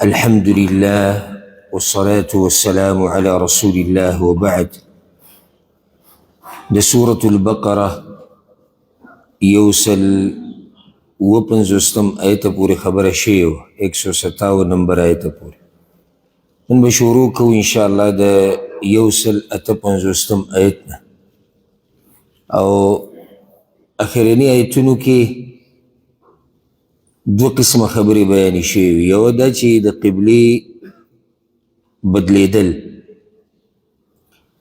الحمد لله والصلاة والسلام على رسول الله وبعد. د سورة البقرة یوسل وپنځوستم آیت پورې خبره شوې وه، 157 نمبر آیت پورې. نن به شروع کوو انشاءالله د یوسل اته پنځوستم آیت نه، او اخرني آیتونو کې دو قسمه خبرې بیانې شوې وي. یوه دا چې د قبلې بدلیدل،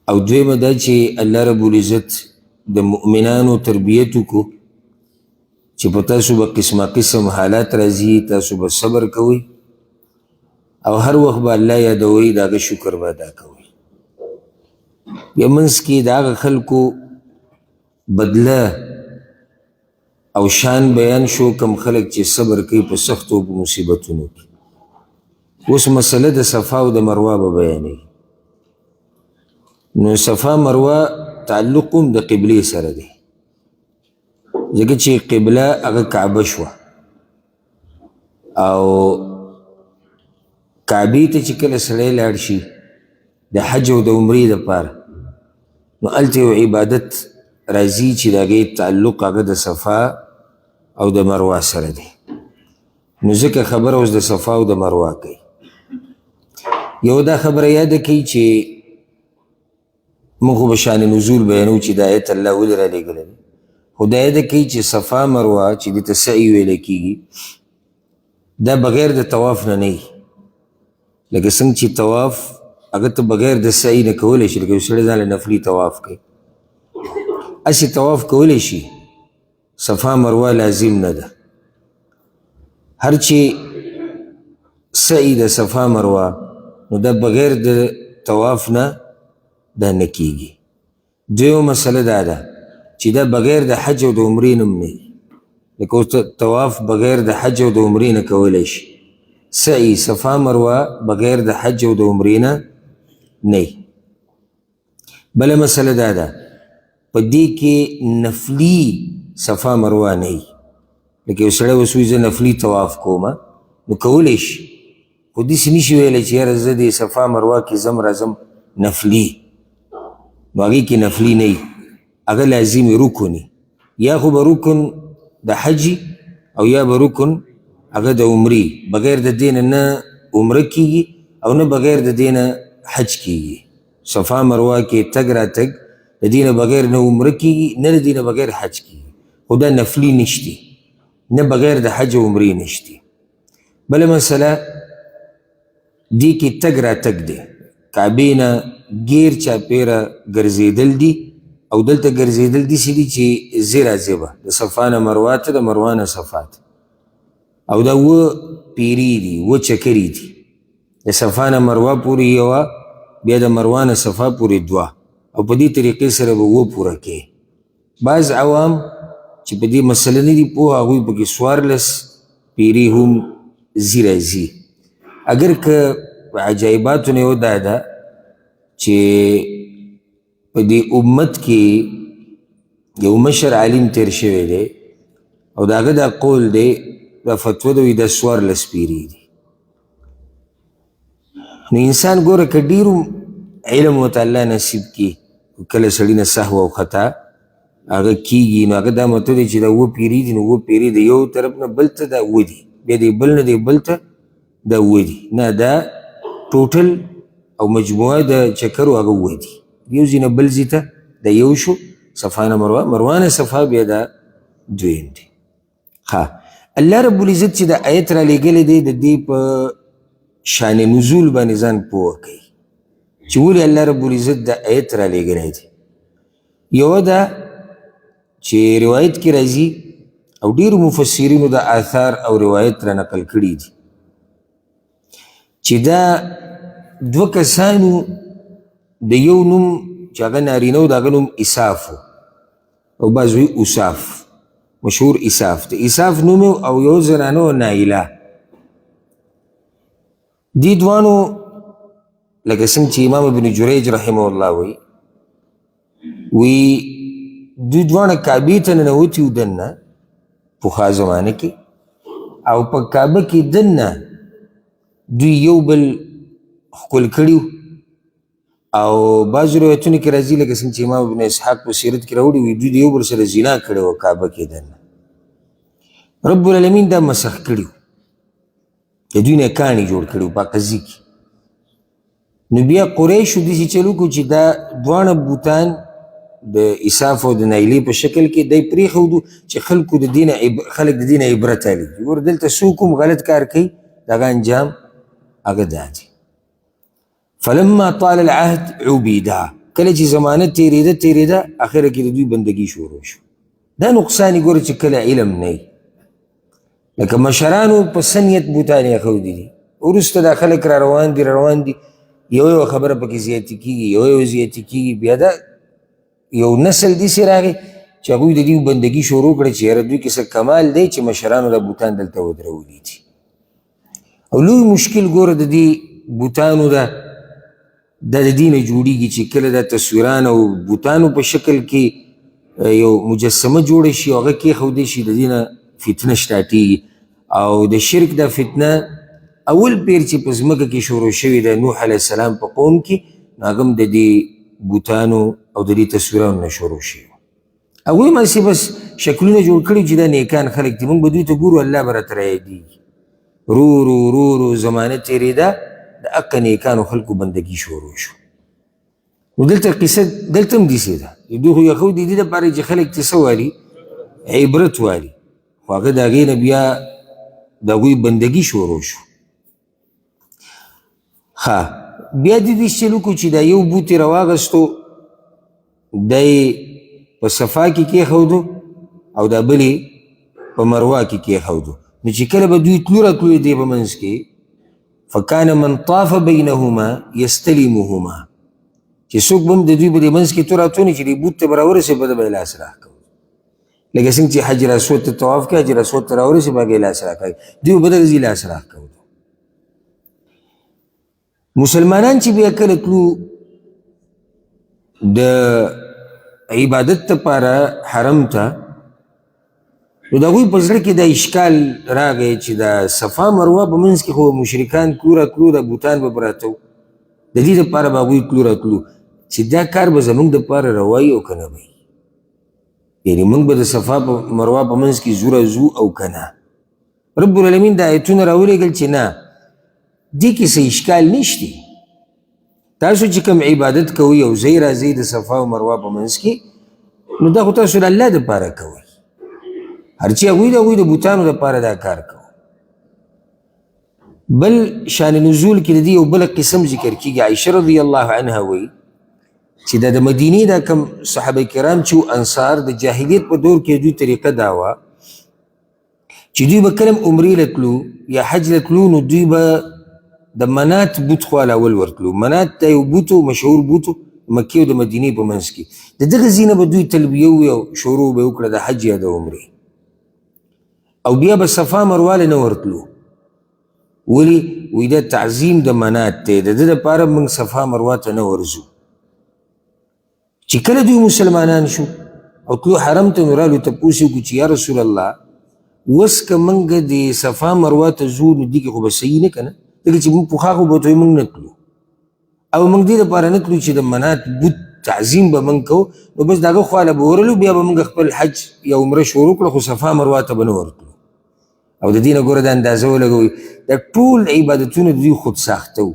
او دویمه دا چې الله رب العزت د مؤمنانو تربیت وکړو چې په تاسو به قسمه قسم حالات راځي، تاسو به صبر کوئ او هر وخت به الله یادوئ، د هغه شکر به ادا کوئ. بیا منځ کې د هغه خلکو بدله او شان بیان شو، کم خلک چې صبر کوي په سختو په مصیبتونو کې. اوس مسله د صفا او د مروه به بیانوي. نو صفا مروه تعلق هم د قبلې سره دی، ځکه چې قبله هغه کعبه شوه، او کعبې ته چې کله سړی لاړ شي د حج او د عمرې دپاره، نو هلته یو عبادت راځي چې د هغې تعلق هغه د صفا او د مروه سره دی. نو ځکه خبره اوس د صفا او د مروه کوي. یو دا خبره یاده کوي چې موږ خو به شان نزول بیانو چې د آیت الله ولې رالیږلی دی، خو دا یاده کوي چې صفا مروه چې دې ته سعی ویلی کېږي، دا بغیر د طواف نه نه وي. لکه څنګه چې طواف هغه ته بغیر د سعی نه کولی شي، لکه یو سړی ځان له نفلي طواف کوي، هسې طواف کولی شي، صفا مروه لازم نه ده. هر چې سعی د صفا مروه نو دا بغیر د طواف نه دا نه کېږي. دویمه مسله دا ده چې دا بغیر د حج او د عمرې نه هم نه وي، لکه اوس طواف بغیر د حج او د عمرې نه کولی شي، سعی صفا مروه بغیر د حج او د عمرې نه نه وي. بله مسله دا ده په دې کې نفلي صفا مروه نه وي. لکه یو سړی اوس وایي زه نفلي طواف کوم، نو کولی شي، خو داسې نشي ویلی چې یاره زه د صفا مروه کې ځم راځم نفلي، نو هغې کې نفلي نه وي، هغه لازمي رکن، یا خو به رکن د حجي او یا به رکن هغه د عمرې. بغیر د دې نه عمره کېږي او نه بغیر د دې نه حج کېږي. صفا مروه کې تګ راتګ د دې نه بغیر نه عمره کېږي، نه د دې نه بغیر حج کېږي، خو دا نفلي نشتی، نه بغیر د حج او عمرې نشتی. بله مسله دې کې تګ راتګ دی، کعبې نه ګیر چاپېره ګرځېدل دي، او دلته ګرځېدل داسې دي چې ځې راځې به د صفا نه مروه ته، د مروه نه صفا ته، او دا اووه پیرې دي، اووه چکرې دي، د صفا نه مروه پورې یوه، بیا د مروه نه صفا پورې دوه، او په دې طریقې سره به اووه پوره کوې. بعض عوام چې په دې مسله نه دي پوه، هغوی پکې 14 پیرې هم ځي راځي. اگر که عجایباتو نه یو دا ده چې په دې امت کې یو مشر عالم تیر شوی دی، او د هغه دا قول دی، دا فتوه ده، وایي دا 14 پیرې دي. نو انسان ګوره که ډېر علم ورته الله نصیب کړي، کله سړي نه سهو او خطا هغه کېږي، نو هغه دا مطلب دی چې دا اووه پیرې دي، نو اووه پیرې د یو طرف نه بل ته دا اووه دي، بیا د بل نه د بل ته دا اووه دي، نه دا ټوټل او مجموعه د چکرو هغه اووه دي. یو ځای نه بل ځای ته دا یو شو، صفا نه مروه، مروه نه صفا بیا دا دویم دی. ښه، الله رب العزت چې دا آیت را لېږلی دی، د دې په شان نزول باندې ځان پوه کوي چې ولې الله رب العزت دا آیت را لېږلی دی. یوه دا چې روایت کې راځي، او ډېرو مفسرینو د آثار او روایت را نقل کړي دي چې دا دوه کسانو د یو نوم چې هغه نارینه و، د هغه نوم اساف و، او بعض وایي اساف، مشهور اساف دی، اساف نوم او یو زنانه و نایله. دې دوانو لکه څنګه چې امام ابن جریج رحمه الله وی دوی دواړه کعبې ته ننوتي و دننه پخوا زمانه کې، او په کعبه کې دننه دوی یو بل ښکل کړي او بعضو روایتونو کې راځي لکه څنګه چې امام ابن اسحاق په سیرت کې راوړي وي دوی د یو بل سره زنا کړې وه کعبه کې دننه رب العالمین دا مسخ کړي وو د دوی نه کاڼي جوړ کړي وو په قضیې کې نو بیا قریشو داسې چلو کړو چې دا دواړه بوتان د اساف او د نایلې په شکل کې دی پرېښودو چې خلک د دې نه عبرت اخلي ګوره دلته څوک هم غلط کار کوي د هغه انجام هغه دا دی فلما طال العهد عبیدا کله چې زمانه تېرېده اخره کې د دوی بندګي شروع شو دا نقصان یې ګوره چې کله علم نه وي لکه مشرانو په سنیت بوتان یې ایښودي دي وروسته دا خلک را روان دي یو خبره پکې زیاتې کېږي یو زیاتې کېږي بیا دا یو نسل داسې راغی چې هغوی د دې بندګي شروع کړه چې یاره دوی کې څه کمال دی چې مشرانو دا بوتان دلته ودرولي دي او لوی مشکل ګوره د دې بوتانو دا د دې نه جوړیږي چې کله دا تصویران او بوتانو په شکل کې یو مجسمه جوړه شي او هغه کېښودی شي د دې نه فتنه شټاټېږي او د شرک دا فتنه اول پیر چې په ځمکه کې شروع شوې ده نوح علیه السلام په قوم کې نو هغه هم د دې بوتانو او د دې تصویرانو نه شروع شوي هغوی هماسې بس شکلونه جوړ کړي چې دا نیکان خلک دي موږ به دوی ته ګورو الله به راته رایادېږي رو زمانه تېرېده د حقه نیکانو خلکو بندګي شروع شو نو دلته قصه دلته هم داسې ده دوی خو یخود د دې دپاره چې خلک ته څه والي عبرت والي خو هغه د هغې نه بیا د هغوی بندګي شروع شو بیا د دې چلو کو چې دا یو بوت یې راواغستو دی په صفا کې کېښودو او دا بل یې په مروه کې کېښودو نو چې کله به دوی تلو راتلو دی په منځ کې فکان من طاف بینهما یستلمهما چې څوک به هم د دوی په دې منځ کې تو راتلو نه چې دې بوت ته به راورسې به ده به یې لاس راښکوي لکه څنګه چې حجر اسود ته طواف کوي حجر اسود ته راورسې به هغې لاس راښکوي دوی به دغسې لاس راښکوي مسلمانان چې بیا کله تلو د عبادت لپاره حرم ته نو د هغوی په زړه کې دا اشکال راغی چې دا صفا مروه په منځ کې خو مشرکان تلو راتلو دا بوتان به پراته وو د دې دپاره به هغوی تلو راتلو چې دا کار به زموږ دپاره روا وي او که نه به یعنې موږ به د صفا په مروه په منځ کې زوره ځو او که نه رب العالمین دا ایتونه راولېږل چې نه دې کې څه اشکال نشته تاسو چې کوم عبادت کوئ او ځئ راځئ د صفا او مروه په منځ کې نو دا خو تاسو د الله دپاره کوئ هر چې هغوی د بوتانو دپاره دا کار کوي بل شان نزول کې د دې یو بله قسم ذکر کېږي عایشه رضی الله عنها وایي چې دا د مدینې دا کوم صحابه کرام چې انصار د جاهلیت په دور کې دوی طریقه دا وه چې دوی به کله عمرې له تلو یا حج له تلو نو دوی به د منات بوت خواله اول ورتلو منات دا یو بوتو مشهور بوتو مکې او د مدینې په منځ کې د دغه ځای نه به دوی تلبیه ووایي او شروع به یې وکړه د حج یا د عمرې او بیا به صفا مروه نه ورتلو ولې وایي دا تعظیم د منات دی د ده دپاره موږ صفا مروه ته نه ورځو چې کله دوی مسلمانان شو او تلو حرم ته نو رالو تپوس یې وکړو چې یا رسول الله اوس که موږ د صفا مروه ته ځو نو دې کې خو به صحیح نه که نه ځکه چې موږ پخوا خو به ورته موږ نه تلو او موږ دې دپاره نه تلو چې د منات بوت تعظیم به موږ کوو نو بس د هغه خواله به ورلو بیا به موږ خپل حج یا عمره شروع کړو خو صفا مروه ته به نه ورتلو او د دې نه ګوره دا اندازه ولګوئ دا ټول عبادتونه د دوی خود ساخته وو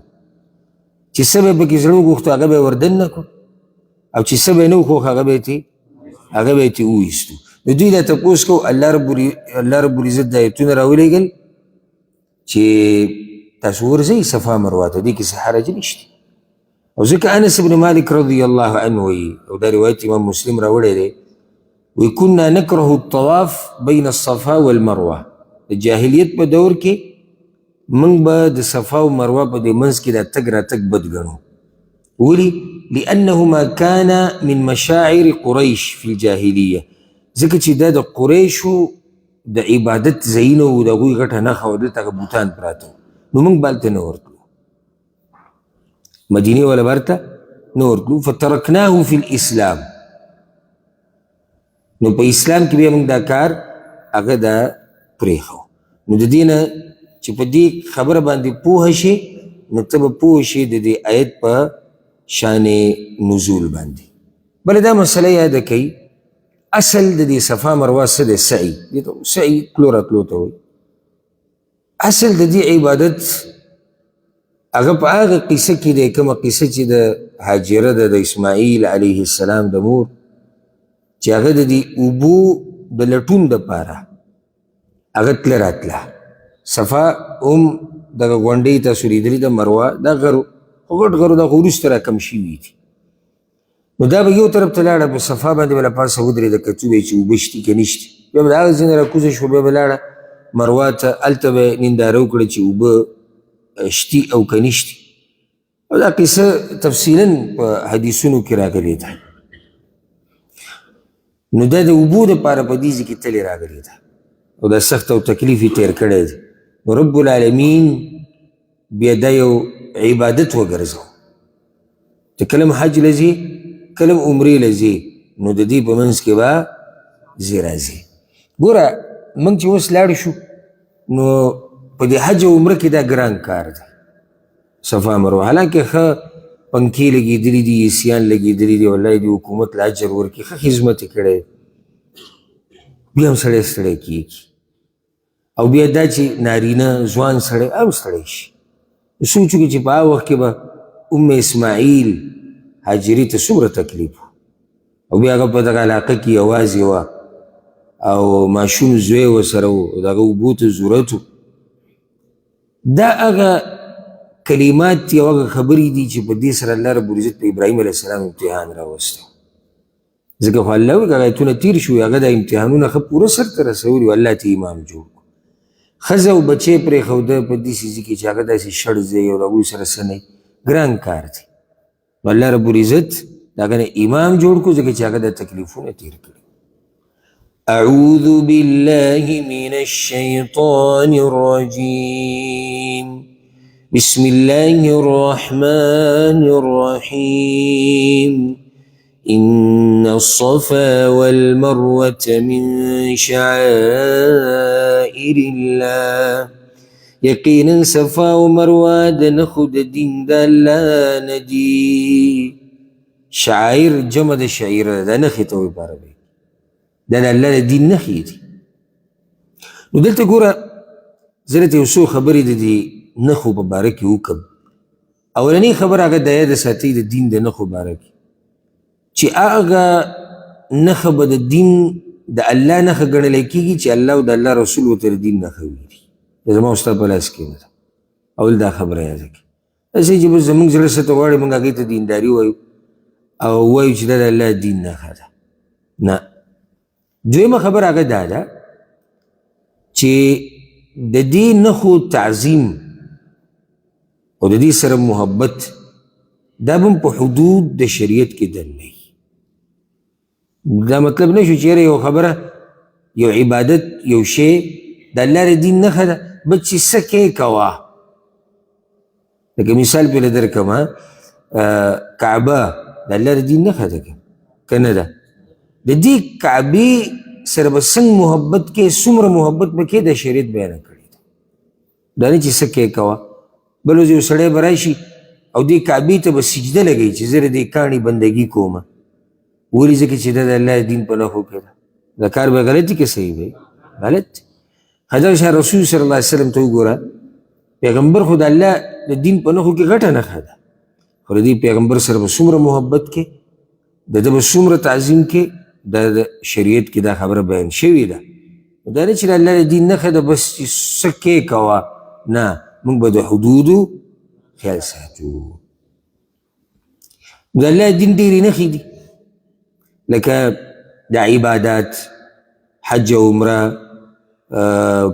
چې څه به یې پکې زړه وغوښتو هغه به یې وردننه کړو او چې څه به یې نه وخوښ هغه به یې ترې وویستو نو دوی دا تپوس کوو الله رب العزت دا ایتونه راولېږل چې تاسو ورځئ صفا مروه ته دې کې څه حرج نشته او ځکه انس بن مالک رضی الله عنه وایي او دا روایت امام مسلم راوړی دی وایي کنا نکره الطواف بین الصفا والمروه د جاهلیت په دور کې موږ به د صفا او مروه په دې منځ کې دا تګ راتګ بد ګڼو ولې لانهما كان من مشاعر قریش فی الجاهلیه ځکه چې دا د قریشو د عبادت ځایونه وو د هغوی غټه نښه وه دلته هغه بوتان پراته نو موږ به هلته نه ورتلو مدینې والا به هلته نه ورتلو فترکناه فی الاسلام نو په اسلام کې بیا موږ دا کار هغه دا پرېښو نو د دې نه چې په دې خبره باندې پوه شي نو ته به پوه شي د دې آیت په شان نزول باندې. بله دا مسله یاده کوي، اصل د دې صفا مروه څه دی؟ سعی. دې ته سعی تلو راتلو ته وایي. اصل د دې عبادت هغه په هغه قصه کې دی، کومه قصه چې د هاجره ده د اسماعیل علیه السلام د مور، چې هغه د دې اوبو د لټون دپاره هغه تله راتله. صفا هم دغه غونډۍ تاسو لیدلي ده، مروه دا غرو خو غټ غرو دا خو وروسته راکم شوي دي. نو دا به یو طرف ته لاړه، په صفا باندې به له پاسه ودرېده، کتو به یې چې اوبه شتي که نشتي، بیا به د هغه ځای نه راکوزه شوه، بیا به لاړه مروه ته، هلته به یې ننداره وکړه چې اوبه شتي او که نشتي. او دا قصه تفصیلا په حدیثونو کې راغلې ده. نو دا د اوبو دپاره په دې ځای کې تلې راغلې ده او دا سخت او تکلیف یې تېر کړی دی. نو رب العالمین بیا دا یو عبادت وګرځو. ته کله حج له ځې، کله عمرې له ځې، نو د دې په منځ کې به ځې راځې. ګوره موږ چې اوس لاړ شو نو په دې حج او عمره کې دا ګران کار دی صفا مروه. حالانکه ښه پنکې لګېدلي دي، ایسیان لګېدلي دي، والله دې حکومت له اجر ورکړي، ښه خدمت یې کړی، بیا هم سړی ستړی کېږي. او بیا دا چې نارینه ځوان سړی هم ستړی شي. سوچ وکړي چې په هغه وخت کې به ام اسماعیل هاجري ته څومره تکلیف و، او بیا هغه په دغه علاقه کې یوازې وه او ماشوم زوی ورسره و، د هغه اوبو ته ضرورت و. دا هغه کلمات دي او هغه خبرې دي چې په دې سره الله رب العزت په ابراهیم علیه السلام امتحان راوستی. ځکه خو الله وایي که هغه ایتونه تېر شوي، هغه دا امتحانونه ښه پوره سرته رسولي و، الله ته امام جوړ کړو. ښځه او بچی پرېښوده په داسې ځای کې چې هغه داسې شړ ځای او د هغوی سره څه نه ګران کار دی. نو الله رب العزت د هغه نه امام جوړ کړو ځکه چې هغه د تکلیفونه تېر کړي. اعوذ بالله من الشیطان الرجیم بسم الله الرحمن الرحیم إن الصفا والمروة من شعائر الله یقینا صفا و مروه د نښو د دین د الله نه دي. شعائر جمع د شعیره ده، دا نښې ته وایي په عربي، دا د الله د دین نښې دي. نو دلته ګوره زه درته یو څو خبرې د دې نښو په باره کې وکړم. اولنۍ خبره هغه د یاده ساتئ د دین د نښو باره کې چې هغه نښه به د دین د الله نښه ګڼلی کېږي چې الله او د الله رسول ورته د دین نښه ویلي. دا زما او ستا په لاس کې نه ده. اول دا خبره یاده کړي. داسې چې بس زموږ زړه څه ته غواړي موږ هغې ته دینداري وایو او وایو چې دا د الله دین نښه ده. نه. دویمه خبره هغه دا ده چې د دې نښو تعظیم او د دې سره محبت دا به په حدود د شریعت کې دننه. دا مطلب نه شو چې یو خبره یو عبادت یو شی د الله د دین نښه ده بس چې څه کې کوه. لکه مثال پرې درکړم، کعبه د الله د دین نښه ده که نه ده؟ د دې کعبې سره به څنګه محبت کې، څومره محبت به کې د شریعت بیانه کړې ده. دا نه چې څه کې کوه. بل ورځ یو سړی به راشي او دې کعبې ته به سجده لګوي چې زه د دې کاڼي بندګي کومه. ولې؟ ځکه چې دا د الله دین په نښو کې ده. دا کار به غلط وي که صحیح دی؟ غلط. حضرت شاه رسول صلی الله علیه وسلم ته وګوره، پیغمبر خو د الله د دین په نښو کې غټه نښه ده، خو د دې پیغمبر سره به څومره محبت کې، د ده به څومره تعظیم کې، دا د شریعت کې دا خبره بیان شوې ده. دا نه چې د الله د دین نښه ده بس چې څه کې کوه، نه، موږ به د حدودو خیال ساتو. د الله دین ډېرې نښې دي لکه د عبادات، حج او عمره،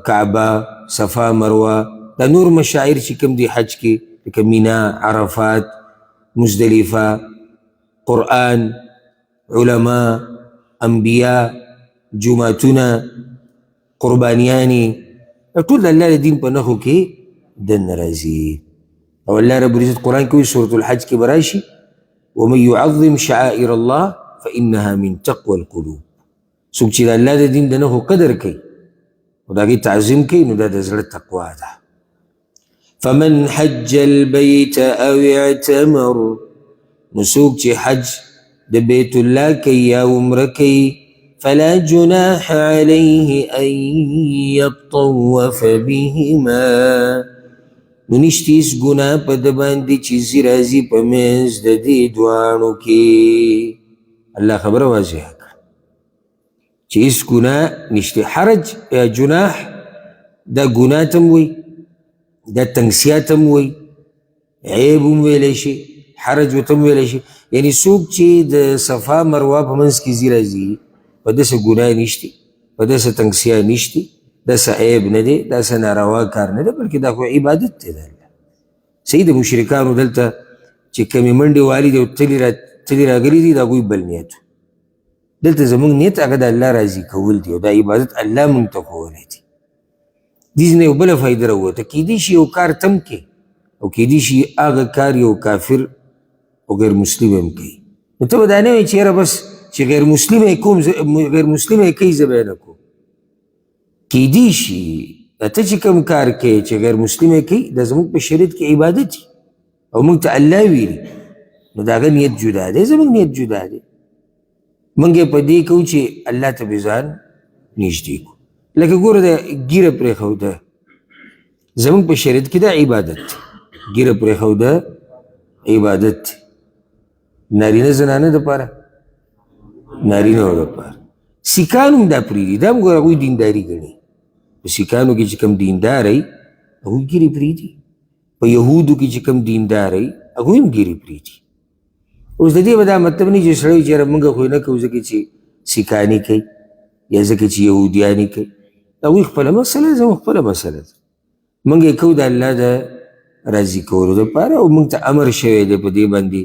کعبه، صفا مروه، دا نور مشاعر چې کوم دي حج کې لکه مینا، عرفات، مزدلفه، قرآن، علما، انبیا، جوماتونه، قربانیانې، ټول د الله د دین په نښو کې دننه راځي. او الله رب العزت قرآن کې وایي سورة الحج کې به راشي ومن يعظم شعائر الله فإنها من تقوى القلوب. څوک چې د الله د دین د نښو قدر کوي او د هغې تعظیم کوي نو دا د زړه تقوا ده. فمن حج البيت او اعتمر، نو څوک چې حج د بیت الله کوي یا عمره کوي، فلا جناح عليه ان يطوف بهما، نو نشته هېڅ ګناه په ده باندې چې ځي راځي په منځ د دې دواړو کې. الله خبره واضحه کړه چې هېڅ ګناه نشته. حرج یا جناح دا ګناه ته هم وایي، دا تنګسیا ته هم وایي، عیب هم ویلی شي، حرج ورته هم ویلی شي. یعنې څوک چې د صفا مروه په منځ کې ځي راځي په داسې ګناه نشته، په داسې تنګسیا نشته، داسې عیب نه دی، داسې ناروا کار نه دی، بلکې دا خو عبادت دی د الله. صحیح د مشرکانو دلته چې کمې منډې والي دي او تلي راغلي دي د هغوی بل نیت. دلته زموږ نیت هغه د الله راضي کول دی او دا عبادت الله موږ ته ښوولی دی. دې نه یو بله فایده راووته، کیدای شي یو کار تم کې او کیدای شي هغه کار یو کافر او غیر مسلم هم کوي، نو ته به دا نه وایې چې یاره بس چې غیر مسلم یې کوم غیر مسلم یې کوي زه به یې نه کوم. کیدای شي ته چې کوم کار کوي چې غیر مسلم یې کوي دا زموږ په شریعت کې عبادت وي او موږ ته الله ویلي، نو د هغه نیت جدا دی، زموږ نیت جدا دی. موږ یې په دې کوو چې الله ته به ځان نږدې کړو. لکه ګوره د ږیره پرېښوده زموږ په شریعت کې دا عبادت دی، ږیره پرېښوده عبادت دی، نارینه زنانه دپاره، نارینهو دپاره. سیکان هم دا پرېږدي، دا هم ګوره هغوی دینداري ګڼي. په سیکانو کې چې کوم دینداری هغوی ږیرې پرېږدي، په یهودو کې چې کوم دینداری هغوی هم ږیرې پرېږدي. اوس د دې به دا مطلب نه چې سړی چې یاره موږ خو یې نه کوو ځکه چې سیکاني کوي یا ځکه چې یهودیاني کوي، هغوی خپله مسله ده، زموږ خپله مسله ده. موږ یې کوو د الله د راضي کولو دپاره او موږ ته امر شوی دی په دې باندې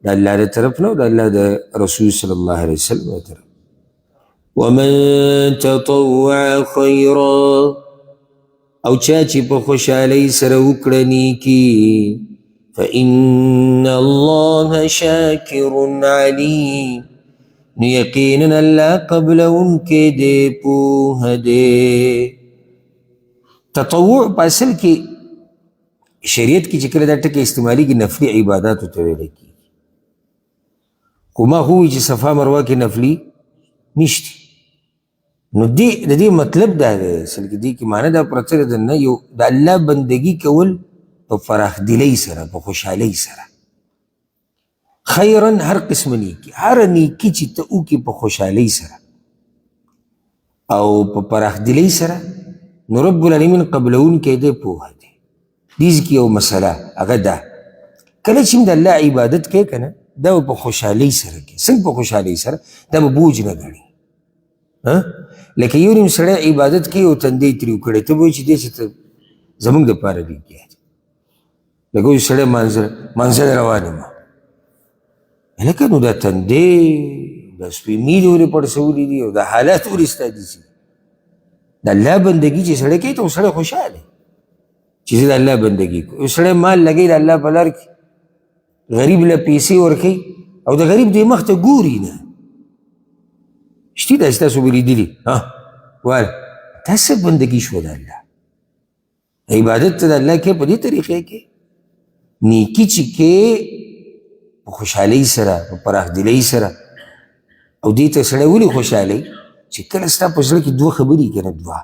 د الله د طرف نه او د الله د رسول صلی الله علیه وسلم د طرف. ومن تطوع خیرا، او چا چې په خوشحالۍ سره وکړه نیکي، فإن الله شاکر علیم، نو یقینا الله قبلونکی دی، پوهه دی. تطوع په اصل کې شریعت کې چې کله دا ټکي استعمالیږي نفلي عباداتو ته ویلی کېږي، خو ما خو وایي چې صفا مروه کې نفلي نشته. نو د دې مطلب دا دی اصل کې دې کې معنی دا پرته ده نه، یو د الله بندګي کول په فراخدلۍ سره، په خوشحالۍ سره. خیرا هر قسم نیکي، هر نیکي چې ته وکړې په خوشحالۍ سره او په پراخدلۍ سره، نو رب العالمین قبلونکی دی، پوهه دی. دې کې یو مسله هغه ده، کله چې د الله عبادت کوې که نه دا به په خوشحالۍ سره کوې. څنګه په خوشحالۍ سره؟ دا به بوج نه ګڼي. لکه یو نیم سړی عبادت کوي او تندی ترې وکړی، ته به وایې چې دې چې ته زموږ دپاره لګیا دی. لکه یو سړی مانځه روان یم، هلکه نو دا تندی دا سپین میلې ورې پړسولي دي او دا حالات ورې ستا دي. د الله بندګي چې سړی کوي ته و سړی خوشحاله چې زه د الله بندګي کوم. یو سړی مال لګوي د الله په لار کې، غریب له پیسې ورکوي او د غریب دې مخ ته ګوري نه. شتي داسې تاسو به لیدلي واله دا څه بندګي شوه د الله؟ عبادت ته د الله کې په دې طریقې کې نیکي چې کې په خوشحالۍ سره، په پراخدلۍ سره. او دې ته سړی ولې خوشحالۍ چې کله ستا په زړه کې دوه خبرې که نه دوه،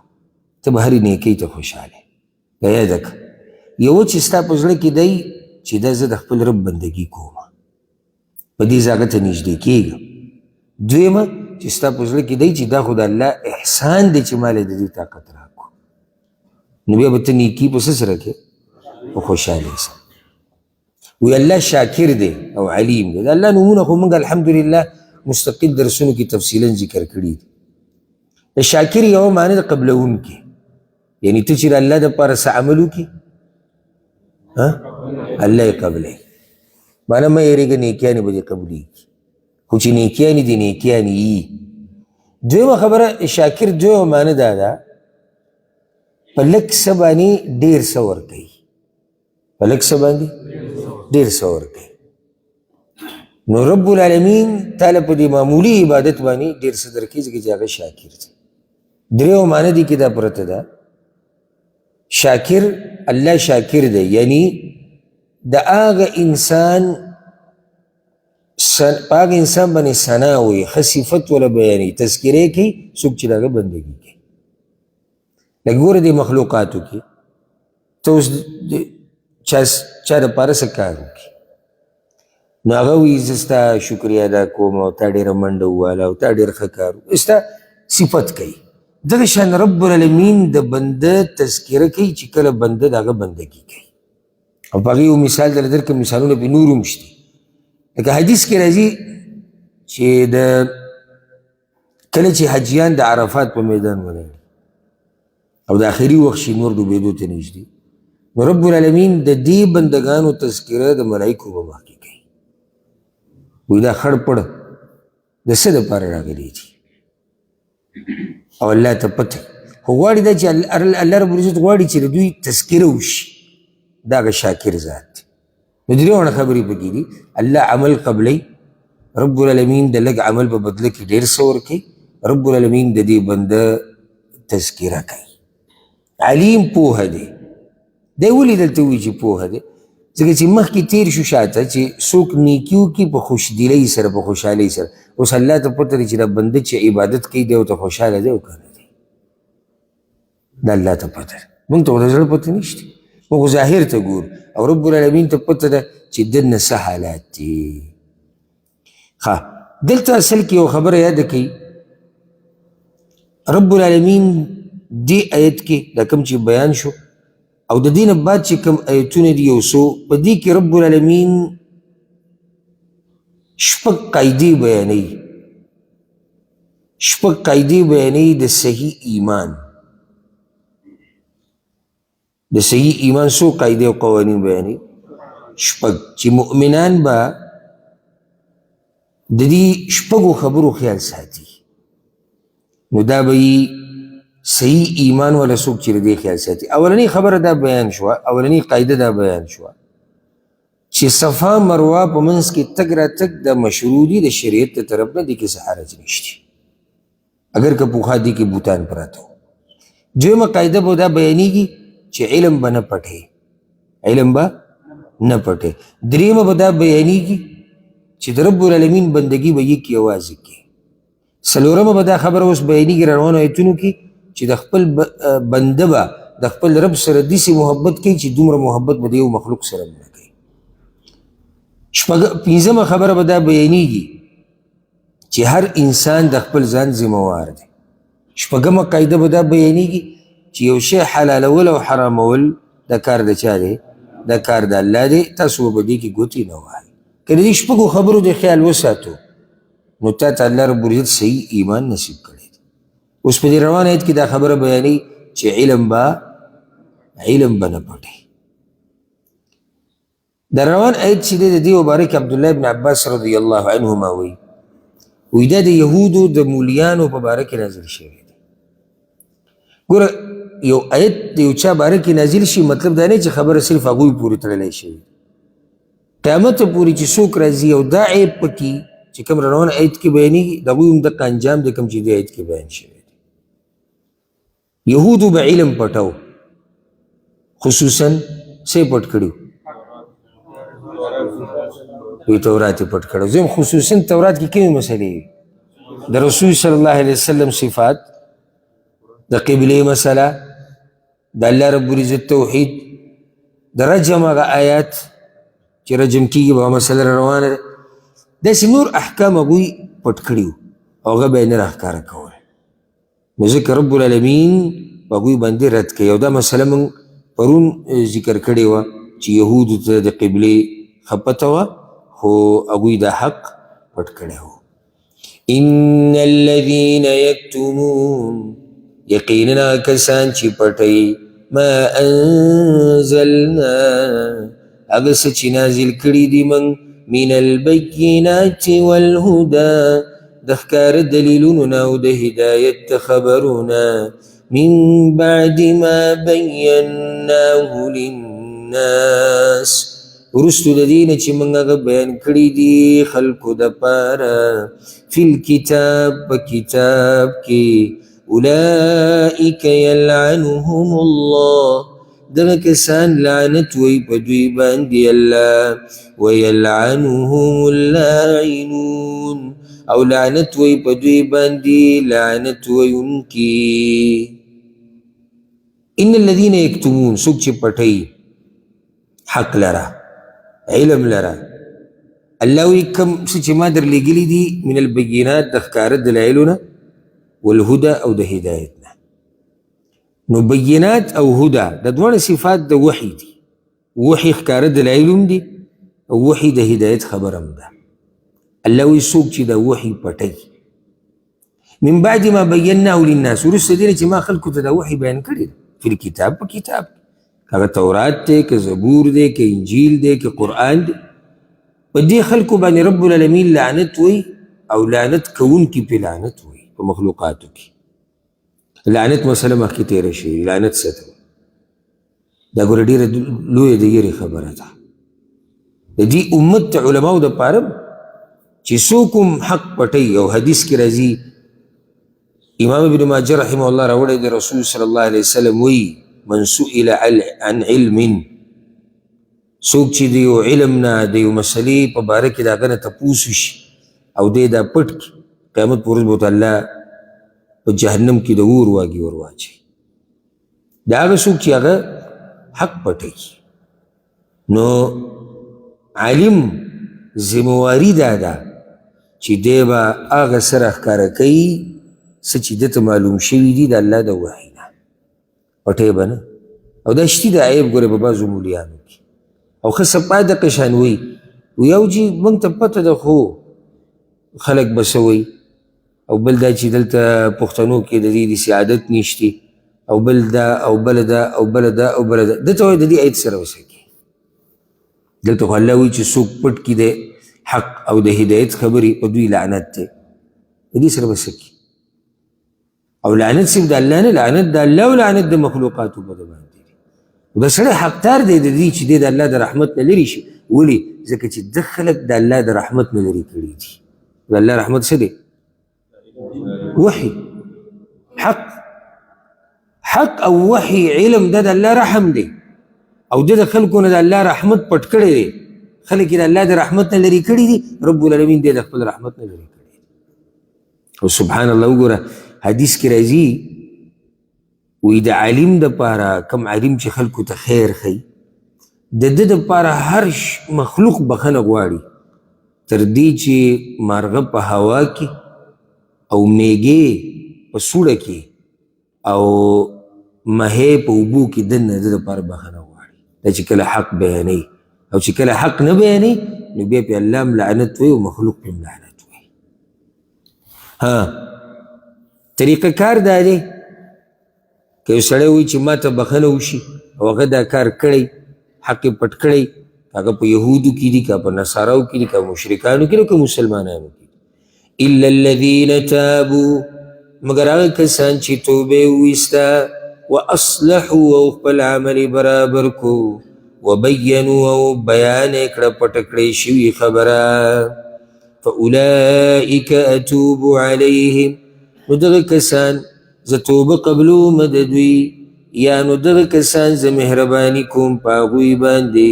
ته به هرې نیکۍ ته خوشحاله. دا یاده که یوه چې ستا په زړه کې دی چې دا زه د خپل رب بندګي کوم، په دې ځای ته نږدې کېږم. دویمه چې ستا په زړه کې دی چې دا خو د الله احسان دی چې مالی د دې طاقت راکړو، نو بیا به ته نیکي په څه سره کې؟ په خوشحالۍ سره. وی الله شاکر دی او علیم دی. د الله نومونه خو موږ الحمدلله مستقل درسونو کې تفصیلا ذکر کړي دي. د شاکر یوه معنی د قبلونکي، یعنی ته چې د الله دپاره څه عمل وکړي الله یې قبلوي. معنی مه یېرېږه نیکیانې به دې قبلېږي، خو چې نیکیانې دي نیکیانې یي. دویمه خبره شاکر دویمه معنی دا ده په لږ څه باندې ډېر څه ورکوي، په لږ څه باندې ډېر څه ورکوي. نو رب العالمین تعالی په دې معمولي عبادت باندې ډېر څه درکوي ځکه چې هغه شاکر دی. دریو معنی دی کې دا پرته ده شاکر الله شاکر دی یعنی د هغه انسان پاک انسان باندې ثنا وي ښه صفت ولا بیاني تذکرې کوي څوک چې د هغه بندګي کوي لکه ګوره دې مخلوقاتو کې ته اوس چا دپاره څه کار وکړي نو هغه وایي زه ستا شکریه ادا کوم او تا ډېره منډه وواله او تا ډېر ښه کار ستا صفت کوي دغه شان رب العالمین د بنده تذکره کوي چې کله بنده د هغه بندګي کوي او په هغې یو مثال درله درکړم مثالونه پې نور هم شته لکه حدیث کې راځي چې کله چې حجیان د عرفات په میدان ولاړ او د آخري وخت شي نور ډوبېدو ته نږدې نو رب العالمین د دې بندګانو تذکره د ملایکو په مخ کې کوي وایي دا خړ پړ د څه دپاره راغلي دي او الله ته پته خو غواړي دا چې الله رب العزت غواړي چې د دوی تذکره وشي دا هغه شاکر ذات دی نو درېونه خبرې پکې دي الله عمل قبلی رب العالمین د لږ عمل په بدله کې ډېر څه ورکوي رب العالمین د دې بنده تذکره کوي علیم پوهه دی دی ولې دلته وایي چې پوهه دی ځکه چې مخکې تیر شو شاته چې څوک نیکي وکړي په خوشدلۍ سره په خوشحالۍ سره اوس الله ته پته دی چې دا بنده چې عبادت کوي دی ورته خوشحاله دی او که نه دی دا الله ته پته ده موږ ته خو د زړه پته نشته موږ خو ظاهر ته ګورو او رب العالمین ته پته ده چې د نه څه حالات دي ښه دلته اصل کې یو خبره یاده کوي رب العالمین دې آیت کې دا کوم چې بیان شو او د دې نه بعد چې کوم آیتونه دي یو څو په دې کې رب العالمین شپږ قاعدې بیانوي شپږ قاعدې بیانوي د صحیح ایمان د صحیح ایمان څو قاعدې او قوانین بیانوي شپږ چې مؤمنان به د دې شپږو خبرو خیال ساتي نو دا به صحیح ایمان والا څوک چې د دې خیال ساتي اولنۍ خبره دا بیان شوه اولنۍ قاعده دا بیان شوه چې صفا مروه په منځ کې تګ راتګ د مشروع دي د شریعت د طرف نه دې کې څه حرج نشته اگر که پوخا دي کې بوتان پراته وو دویمه قاعده به دا بیانېږي چې علم به نه پټوي علم به نه پټوي دریمه به دا بیانېږي چې د رب العالمین بندګي به یې کې یوازې کې څلورمه به دا خبره اوس بیانېږي روانو ایتونو کې چې د خپل بنده به د خپل رب سره داسې محبت کوي چې دومره محبت به د یو مخلوق سره نه کوي پنځمه خبره به دا بیانېږي چې هر انسان د خپل ځان ذمهوار دی شپږمه قاعده به دا بیانېږي چې یو شی حلالول او حرامول دا کار د چا دی دا کار د الله دی تاسو به دې کې ګوتې نه وهئ که د دې شپږو خبرو د خیال وساتو نو تا ته الله رب العزت صحیح ایمان نصیب کړی دی اوس په دې روان آیت کې دا خبره بیانوي چې علم به نه پټوي دا روان آیت چې دی د دې مبارک عبدالله ابن عباس رضی الله عنهما وی دا د یهودو د مولیانو په باره کې نازل شوی دی ګوره یو آیت د یو چا باره کې نازل شي مطلب دا نه چې خبره صرف هغوی پورې تړلی شوي قیامت پورې چې څوک راځي او دا عیب پکې چې کوم روان آیت کې بیانېږي د هغوی هم دقه انجام دی کوم چې دې آیت کې بیان شوی دی یهودو به علم پټو خصوصا څه پټ کړي وی تورات یې پټ کړی زم خصوصا تورات کې کومې مسلې د رسول صلی الله علیه وسلم صفات د قبلې مسله د الله رب العزت توحید د رجم هغه آیات چې رجم کېږي به مسله روانه ده داسې نور احکام هغوی پټ کړي وو او هغه به یې نه راښکاره کول نو ځکه رب العالمین په هغوی باندې رد کوي او دا مسله موږ پرون ذکر کړې وه چې یهودو ته د قبلې ښه پته وه خو هغوی دا حق پټ کړی و ان الذین یکتمون یقینا کسان چې پټوي ما انزلنا هغه څه چې نازل کړي دي موږ من البینات والهدى د ښکاره دلیلونو نه او د هدایت د خبرونه من بعد ما بیناه للناس وروستو د دې نه چې موږ هغه بیان کړي دي خلکو دپاره فی الکتاب په کتاب کې اولئک یلعنهم الله دغه کسان لعنت وی په دوی باندې الله ویلعنهم اللاعنون او لعنت وی په دوی باندې لعنت ویونکي ان الذين يكتمون څوک چې پټوي حق لره علم لره الله وی کوم څه چې ما درلېږلي دي من البینات د ښکاره دلایلونه والهدى او د هدایت نه نو بینات او هدى د دواړه صفات د وحي دي وحي ښکاره دلایل هم دي او وحي د هدایت خبر هم ده الله وی څوک چې د وحي پټوي من بعد ما بیناه للناس وروسته دې نه چې ما خلکو ته د وحي بیان کړی فی الکتاب په کتاب هغه تورات دی که زبور دی که انجیل دی که قرآن دی په دې خلکو باندې رب العالمین لعنت وی او لعنت کوونکي پې لعنت وی په مخلوقاتو کې لعنت مسله مخکې تېره شوې لعنت څه ته دا ګوره ډېره لویه د یېرې خبره ده د دې امت علماو دپاره چې څوک هم حق پټوي او حدیث کې راځي امام ابن ماجه رحمه الله راوړی د رسول صلی الله علیه وسلم وی من سئل عن علم څوک چې د یو علم نه د یو مسلې په باره کې د هغه نه تپوس وشي او دی دا پټ کړي قیامت په ورځ به ورته الله په جهنم کې د اور واګي ور واچوي د هغه څوک چې هغه حق پټوي نو عالم ذمواري دا ده چې دی به هغه سره ښکاره کوي څه چې ده ته معلوم شوي دي د الله د وحي نه پټوي به نه او دا شتي د عیب ګورې په بعضو مولیانو کې او ښه سپا دقه شان وی یو جي موږ ته پته ده خو خلک به څه وی او بل دا چې دلته پښتنو کې د دې داسې عادت نشتي او بل دا او بل دا او بل دا او بل دا دته وایي د دې عید سره وسکي دلته خو الله وایي چې څوک پټ کړي د حق او د هدایت خبرې په دوی لعنت دی د دې سره وسکي او لعنت صرف د الله نه لعنت د الله او لعنت د مخلوقاتو په ده باندې د سړی حقدار دی د دې چې دی د الله د رحمت نه لرې شي ولې ځکه چې ده خلک د الله د رحمت نه لرې کړي دي د الله رحمت څه دی وحي حق او وحي علم ده د الله رحم دی او ده د خلکو نه د الله رحمت پټ کړی دی خلک یې د الله د رحمت نه لرې کړي دي رب العالمین دی د خپل رحمت نه لرې کړي او سبحان الله وګوره حدیث کې راځي وی د عالم دپاره کم عالم چې خلکو ته خیر ښیي د ده دپاره هر مخلوق بخنه غواړي تر دې چې مارغه په هوا کې او میږې په سوړه کې او مهې په اوبو کې دنه د ده دپاره بخنه غواړي دا چې کله حق بیانوي او چې کله حق نه بیانوي نو بیا پې الله هم لعنت وایي او مخلوق پې هم لعنت وایي طریقه کار دا دی که یو سړی وایي چې ما ته بخښنه وشي او هغه دا کار کړی حق یې پټ کړی هغه په یهودو کې دي که په نصاراو کې دي که مشرکانو کې دي که مسلمانانو کې الا الذین تابوا مګر هغه کسان چې توبې وویسته واصلحوا او خپل عمل برابر کو وبینوا او بیان یې کړه پټه کړې شوي خبره فاولئک اتوب علیهم نو دغه کسان زه توبه قبلوم د دوی یا نو دغه کسان زه مهرباني کوم په هغوی باندې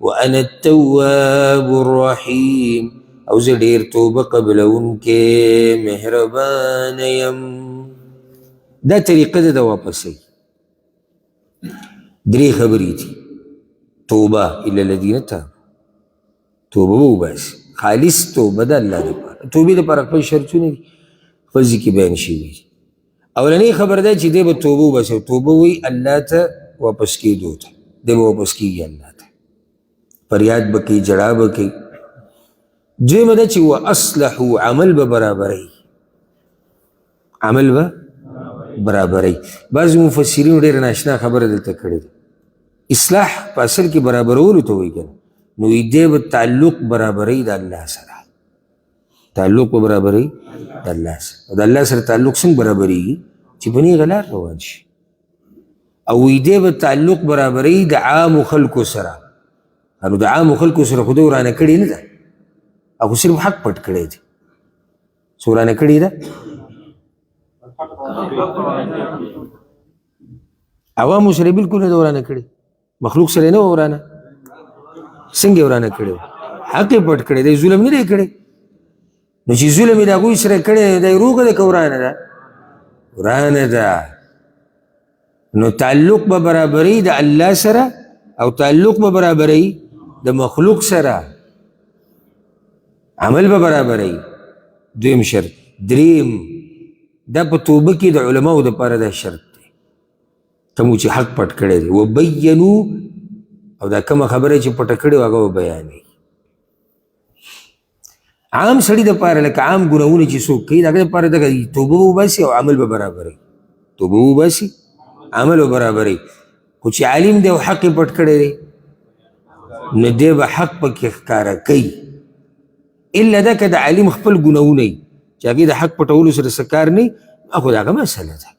وانا التواب الرحیم او زه ډېر توبه قبلونکی مهربان یم دا طریقه ده د واپسۍ درې خبرې دي توبه الا الذین تابوا توبه به وباسي خالص توبه د الله دپاره توبې دپاره خپل شرطونه دي خپل ذکر بیان شوي دي اولنی خبر ده چې دی به توبه وباسي توبه وی الله ته واپس کېدو ته دی به واپس کېږي الله ته فریاد به کوي جړا به کوي دویمه ده چې واصلحو عمل به برابروي عمل به برابروي بعضې مفسرینو ډېره ناشنا خبره دلته کړې ده اصلاح په اصل کې برابرولو ته وایي که نه نو دی به تعلق برابروي د الله سره تعلق به برابروي د الله سره او د الله سره تعلق څنګه برابرېږي چې په نیغه لار روان شي او دی به تعلق برابروي د عامو خلکو سره نو د عامو خلکو سره خو ده ورانه کړې نه ده او خو صرف حق پټ کړی دی څه ورانه کړې ده عوامو سره بالکل نه ورانه کړي، مخلوق سره نه ورانه، څنګه ورانه کړي؟ حق یې پټ کړی دی، ظلم نه دی کړی. نو چې ظلم یې د هغوی سره کړی دی روغه ده که ورانه ده؟ ورانه ده. نو تعلق به برابري د الله سره او تعلق به برابري د مخلوق سره، عمل به برابري. دویم شرط. دریم دا په توبه کې د علماو دپاره دا شرط دی، کوم چې حق پټ کړی دی. وبینو، او دا کومه خبره چې پټه کړې وه هغه وبیانوي. عام سړي دپاره لکه عام ګناهونه چې څوک کوي د هغه دپاره دغه توبه به وباسي او عمل به برابروي، توبه به وباسي عمل به برابروي. خو چې عالم دی او حق یې پټ کړی دی نو دی به حق پکې ښکاره کوي، الا دا که د عالم خپل ګناهونه وي چې هغې د حق پټولو سره څه کار نه وي، خو د هغه مسله ده.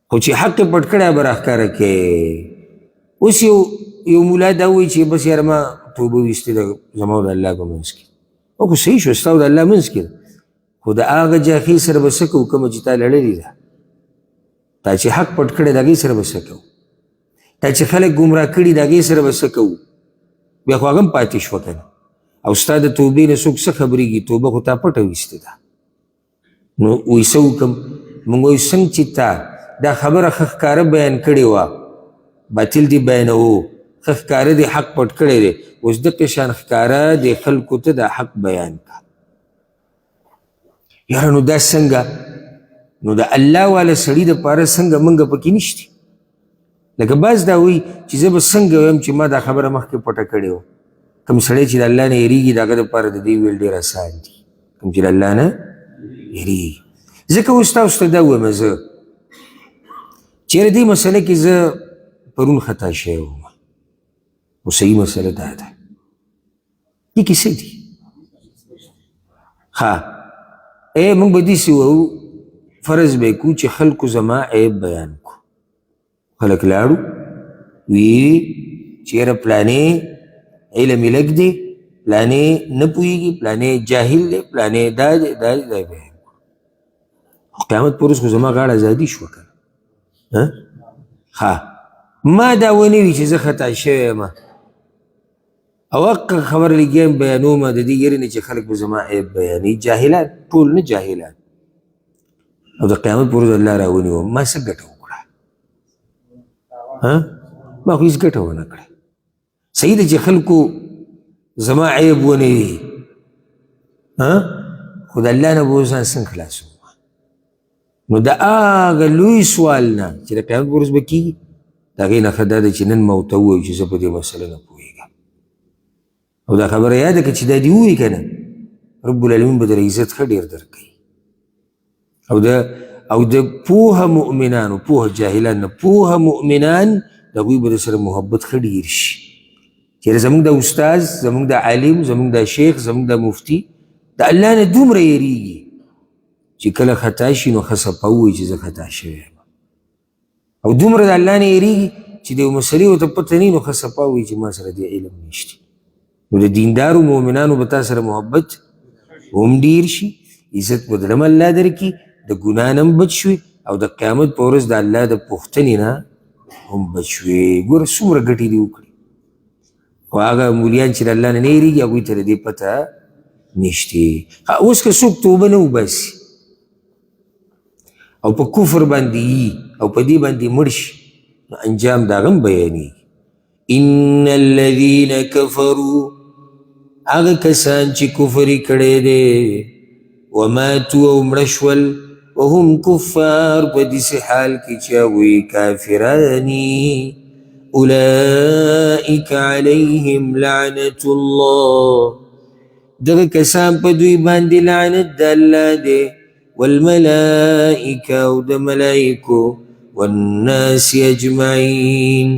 خو چې حق یې پټ کړی به راښکاره کوي. اوس یو ملا دا وایي چې بس یاره ما توبه ویستې ده زما او د الله په منځ کې، او خو صحیح شو ستا او د الله منځ کې ده، خو د هغه جاهل سره به څه کوو کومه چې تا لړلې ده، تا چې حق پټ کړی د هغې سره به څه کوو، تا چې خلک ګمراه کړي د هغې سره به څه کوو؟ بیا خو هغه هم پاتې شوه که نه. او ستا د توبې نه څوک څه خبرېږي؟ توبه خو تا پټه ویستې ده. نو وایي څه وکړم؟ موږ وایو څنګه چې تا دا خبره ښه ښکاره بیان کړې وه، باطل دې بیانوو، ښه ښکاره دې حق پټ کړی دی، اوس دقې شان ښکاره دې خلکو ته دا حق بیان کړه. یاره نو دا څنګه؟ نو د الله والا سړي دپاره څنګه موږ پکې نشتي؟ لکه بعض دا وایي چې زه به څنګه وایم چې ما دا خبره مخکې پټه کړې وه. کوم سړی چې د الله نه یېرېږي د هغه دپاره د دې ویل ډېر اسان دي، کوم چې د الله نه یېرېږي. ځکه اوس تاسو ته دا ووایم زه چېرې دې مسله کې زه پرون خطا شوی وم، خو صحیح مسله دا ده. دې کې څه دي؟ ښه موږ به داسې ووایو فرض به یې کړو چې خلکو زما عیب بیان کړو، خلک لاړو ویې چې یاره پلانې علم یې لږ دی، پلانې نه پوهېږي، پلانې جاهل دی، پلانې دا دی دا دی، دا بیان کړو. قیامت پر ورځ خو زما غاړه ازادي شوه که نه؟ ښه ما دا ونه وي چې زه خطا شوی یم او حق خبره لګیا بیانومه د دې یېرې نه چې خلک به زما عیب بیانوي، جاهلان ټول نه جاهلان، او د قیامت پر ورځ الله راونیوم، ما څه ګټه وکړه؟ ما خو هېڅ ګټه ونه کړه. صحیح ده چې خلکو زما عیب ونه وي، خو د الله نه به اوس ځان څنګه خلاصوم؟ نو د هغه لوی سوال نه چې د قیامت پر ورځ به کېږي د هغې نه ښه دا ده چې نن ما ورته ووایو چې زه په دې مسله نه پوهېږم، او دا خبره یاده کړه چې دا دې ووایي که نه رب العالمین به در عزت ښه ډېر درکوي. او د پوهه مؤمنانو، پوهه جاهلان نه، پوهه مؤمنان د هغوی به در سره محبت ښه ډېر شي. چېرې زموږ د استاز، زموږ د عالم، زموږ د شیخ، زموږ د مفتي د الله نه دومره یېرېږي چې کله خطا شي نو ښه صفه ووایي چې زه خطا شوی یم، او دومره د الله نه یېرېږي چې د یو مسلې ورته پته نه وي نو ښه صفه ووایي چې ما سره دې علم نشته. نو د دیندارو مؤمنانو به تا سره محبت هم ډېر شي، عزت به درم الله درکړي، د ګناه نه هم بچ شوي، او د قیامت په ورځ د الله د پوښتنې نه هم بچ شوي. ګوره څومره ګټې دې وکړي. خو هغه مولیان چې د الله نه نه یېرېږي هغوی ته د دې پته نشتې. اوس که څوک توبه نه وباسي او په کفر باندې یي او په دې باندې مړ شي نو انجام د هغه هم بیانېږي. ان الذین کفروا، هغه کسان چې کفر یې کړی دی، وماتوا او مړه شول، وهم کفار، په داسې حال کې چې هغوی کافراني، اولئک علیهم لعنة الله، دغه کسان په دوی باندې لعنت د الله دی، والملائکه او د ملائکو، والناس اجمعین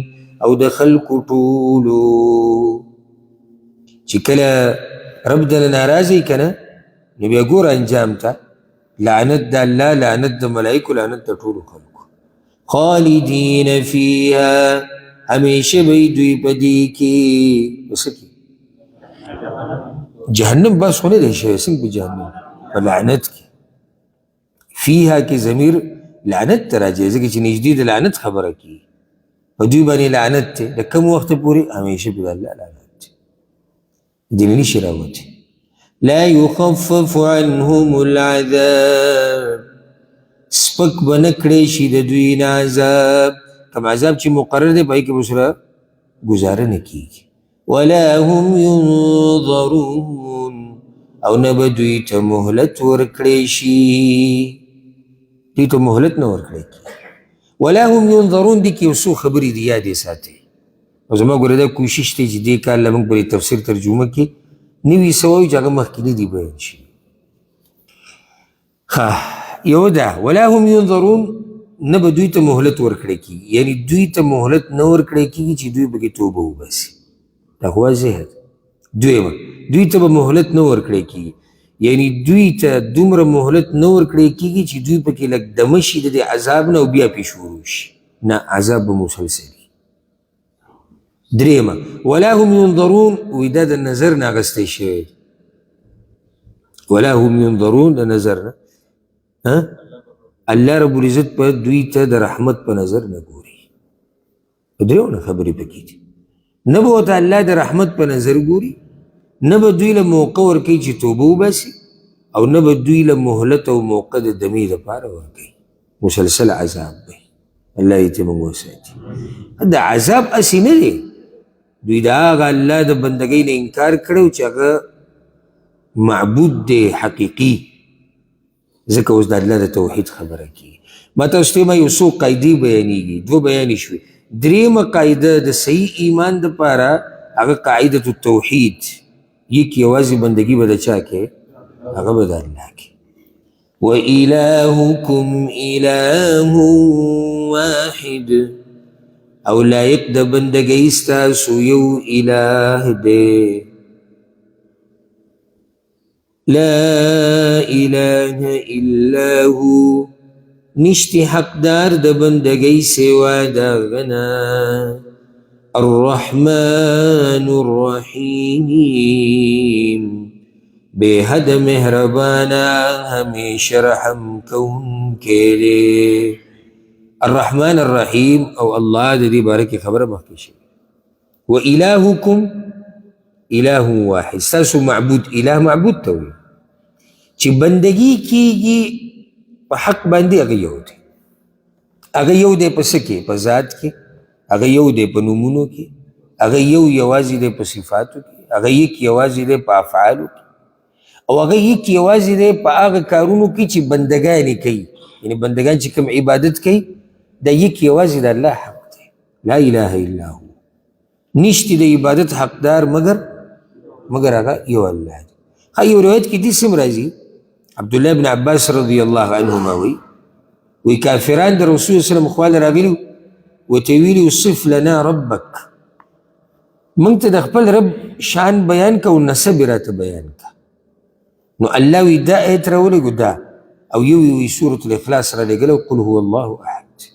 او د خلکو ټولو. چې کله رب دله ناراضه وي که نه نو بیا ګوره انجام ته لعنت د الله، لعنت د ملائکو، لعنت د ټولو خلکو. خالدین فیها، همیشه به دوی په دې کې څه کې جهنم بس خو نه دی شوی، څنګه په جهنم په لعنت کې. فيها کې ضمیر لعنت ته راځي ځکه چې نږدې د لعنت خبره کیږي په دوی باندې لعنت دی د کوم وخت پورې همیشه به د الله لعنت دی دې نشي راوتی لا يخفف عنهم العذاب سپک به نه کړی شي د دوی نه عذاب کوم عذاب چې مقرر دی په هغې کې به سره ګزاره نه کیږي ولا هم ينظرون او نه به دوی ته مهلت ورکړی شي دوی ته مهلت نه ورکړی کیږي ولا هم ينظرون دي کې یو څو خبرې دي یادې ساتئ او زما ګوره دا کوشش دی چې دې کال له موږ به تفسیر ترجمه کې نوي څه وایو چې هغه مخکې دي بیان شي یو دا ولا هم ينظرون نه به دوی ته مهلت ورکړی کیږي یعنی دوی ته مهلت نه ورکړی کیږي چې دوی پکې توبه وباسي دا خو واضح ده دویمه دوی ته به مهلت نه ورکړی کیږي یعنی دوی ته دومره مهلت نه ورکړی کیږي چې دوی پکې لږ دمه شي د دې عذاب نه او بیا پې شروع شي نه عذاب به مسلسل وي درېیمه ولا هم ينظرون وی دا د نظر نه اخیستی شوی ولا هم ينظرون د نظر نه الله رب العزت په دوی ته د رحمت په نظر نه ګوري درېونه خبرې پکې دي نه به ورته الله د رحمت په نظر ګوري نه به دوی له موقع ورکوي چې توبه وباسي او نه به دوی له مهلت او موقع د دمې دپاره ورکوي مسلسل عذاب دی الله یې ته موږ وساتي دا عذاب هسې نه دی دوی د هغه الله د بندګۍ نه انکار کړی چې هغه معبود دی حقیقي ځکه اوس د الله د توحید خبره کیږي ما تاسو ته یو څو قاعدې بیانېږي دوه بیانې شوې درېیمه قاعده د صحیح ایمان دپاره هغه قاعدة التوحید یک یوازې بندګي به د چا کې هغه به د الله کې وإلهكم إله واحد او لایق د بندګۍ ستاسو یو اله دی لا إله إلا هو نشتی حقدار د بندګۍ سوا د غنا الرحمن الرحیم بے حد مہربانا ہمیشہ رحم کون کے لے الرحمن الرحیم او اللہ دی بارے کی خبر مخکې شوی و الہکم الہ واحد ستاسو معبود الہ معبود ته وایي چې بندګي کیږي په حق باندې هغه یو دی هغه یو دی په څه کې په ذات کې هغه یو دی په نومونو کې هغه یوازې دی په صفاتو کې هغه یک یوازې دی په افعالو کې او هغه یک یوازې دی په هغه کارونو کې چې بندګان یې کوي یعنی بندګان چې کوم عبادت کوي دا یک یوازې د الله حق دی لا اله الا هو نشتی د عبادت حقدار مگر هغه یو الله دی یو روایت کې دې سم راځي عبدالله بن عباس رضی الله عنهما وی کافران د رسول صلی الله خواله راغلي ورته ویلي صف لنا ربک موږ ته د خپل رب شان بیان که او نسب یې راته بیان که نو الله وی دا ایت راولېږو دا او یو وی سورة الاخلاص رالیږلی قل هو الله احد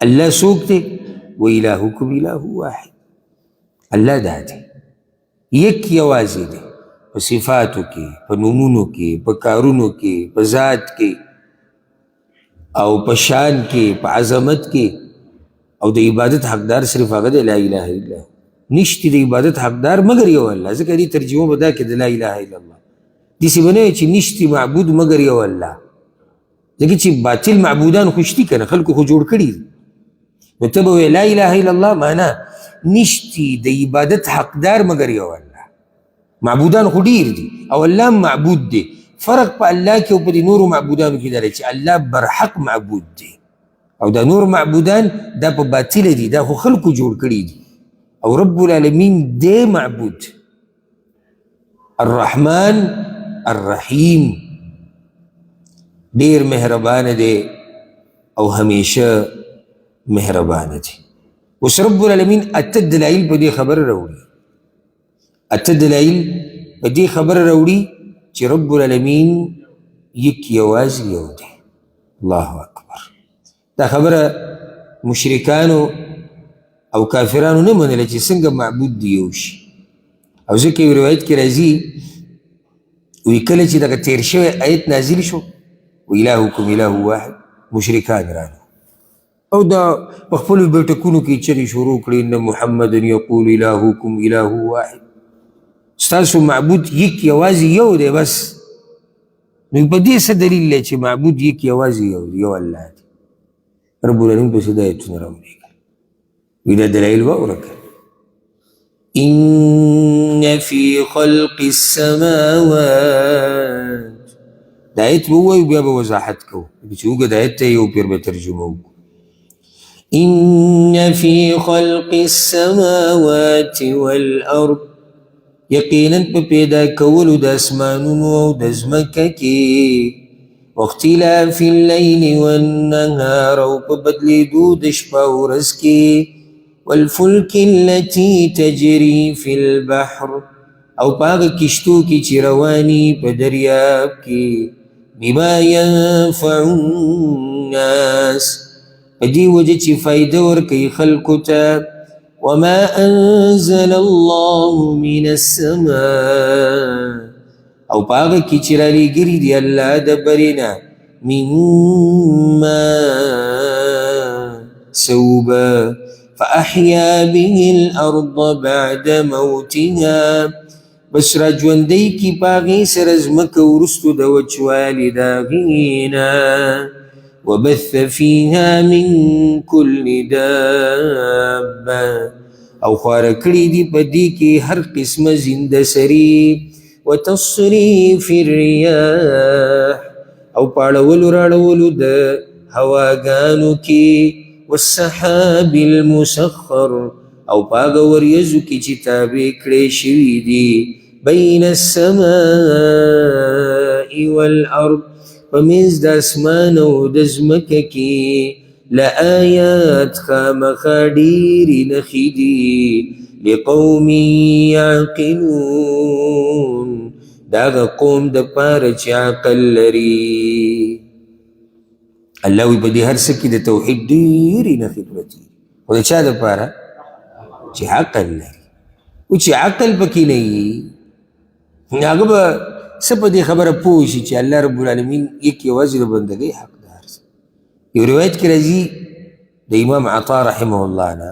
الله څوک دی و الهکم اله واحد الله دا دی یک یوازې دی په صفاتو کې په نومونو کې په کارونو کې په ذات کې او په شان کې په عظمت کې او د عبادت حقدار صرف هغه دی لا اله الا هو نشتی د عبادت حقدار مگر یو الله ځکه دې ترجمه به دا کې د لا اله الا الله داسې به نه وي چې نشتی معبود مگر یو الله ځکه چې باطل معبودان خو شتي که نه خلکو خو جوړ کړي نو ته به وایې لا اله الا الله معنا نشتی د عبادت حقدار مگر یو الله معبودان خو ډیر دي او الله معبود دی فرق په الله کې او په دې نورو معبودانو کې دا دی چې الله برحق معبود دی او دا نور معبودان دا په باطله دي دا خو خلکو جوړ کړي دي او رب العالمین دی معبود الرحمن الرحیم ډیر مهربان دی او همیشه مهربان دی اوس رب العالمین اته دلایل په دې خبره راوړي اته دلایل په دې خبره راوړي چې رب العالمین یک یوازې یو دی الله اکبر دا خبره مشرکانو او کافرانو نه منله چې څنګه معبود دی یو شي او ځکه یو روایت کې راځي وی کله چې دغه تیر شوی آیت نازل شو وإلهكم إله واحد مشرکان رانو او دا بخپلو بیٹکونو کی چغې شروع کړي ان محمد یقول الهکم اله واحد ستاسو معبود یک یوازې یو دی بس نو په دې څه دلیل دی چې معبود یک یوازې یو الله دی رب العالمین پسې دا ایتونه راولېږل وی دا دلایل واوره که إن في خلق السماوات دا آیت به ووایو بیا به وضاحت کوو چې اوږد آیت ته یو پیر به ترجمه وکړو إن في خلق السماوات والأرض یقینا په پیدا کولو د اسمانونو او د ځمکه کې واختلاف الليل والنهار او په بدلېدو د شپه او ورځ کې والفلك التي تجري في البحر او په هغه کشتو کې چې رواني په دریاب کې بما ينفع الناس په دې وجه چې فایده ورکوي خلکو ته وما أنزل الله من السماء او په هغه کې چې رالیږلي دي الله د برې نه من ماء سوبا فأحيا به الأرض بعد موتها بس را ژوندی کی په هغې سره ځمکه وروستو د وچوالي د هغې نه وبث فيها من كل دابة او خواره کړي دي په دې کې هر قسمه زنده سري وتصريف الرياح او پاړولو راړولو د هواګانو کې والسحاب المسخر او پاغه وریځو کې چې تابع کړې شوي دي بین السماء والارض فمنځ د اسمان او د ځمکه کې لآیات خامخا ډېرې نښې دي لقوم یعقلون د هغه قوم دپاره چې عقل لري الله وی په دې هر څه کې د توحید ډېرې نښې پرتې دي خو د چا دپاره چې عقل لري او چې عقل پکې نه وي هغه به څه په دې خبره پوه شي چې الله رب العالمین یک یوازې د بندګۍ حقدار دی یو روایت کې راځي د امام عطا رحمه الله نه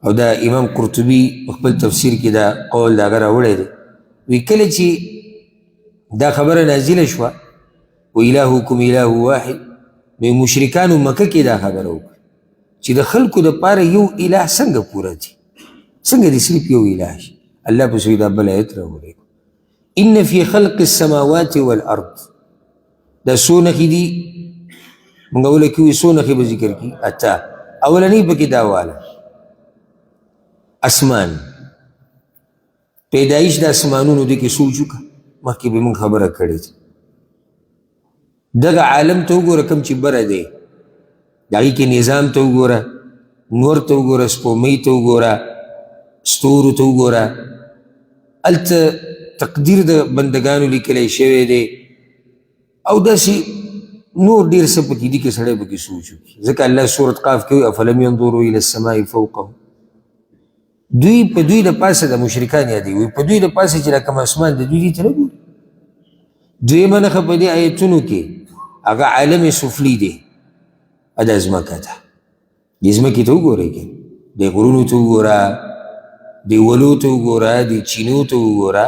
او دا امام قرطبي په خپل تفسیر کې دا قول د هغه راوړی دی وی کله چې دا خبره نازله شوه و الهکم اله واحد نو مشرکانو مکه کې دا خبره وکړه چې د خلکو دپاره یو اله څنګه پوره دي څنګه دې صرف یو اله شي الله پسې دا بل آیت راوړی ان فی خلق السماوات والارض دا څو نښې دي موږ اوله کې وي څو نښې به ذکر کړي اته اولنۍ پکې دا واله اسمان پیدایش د اسمانونو دې کې سوچ وکړه مخکې به موږ خبره کړې ده دغه عالم ته وګوره کوم چې بره دی د هغې کې نظام ته وګوره نور ته وګوره سپومۍ ته وګوره ستورو ته وګوره هلته تقدیر د بندگانو لیکلی شوی دی او داسې نور ډېر څه پکې دي که سړی پکې سوچ وکړي ځکه الله صورت قاف کې وایي افلم ینظروا الی السماء فوقهم دوی په دوی د پاسه د مشرکان یادوي وایي په دوی د پاسه چې دا کوم اسمان د دوی دي ته نه ګوري دویمه نښه په دې آیتونو کې هغه عالم سفلي دی دا ځمکه ده دې ځمکې ته وګورئ که دې غرونو ته وګوره دې ولو ته وګوره دې چینو ته وګوره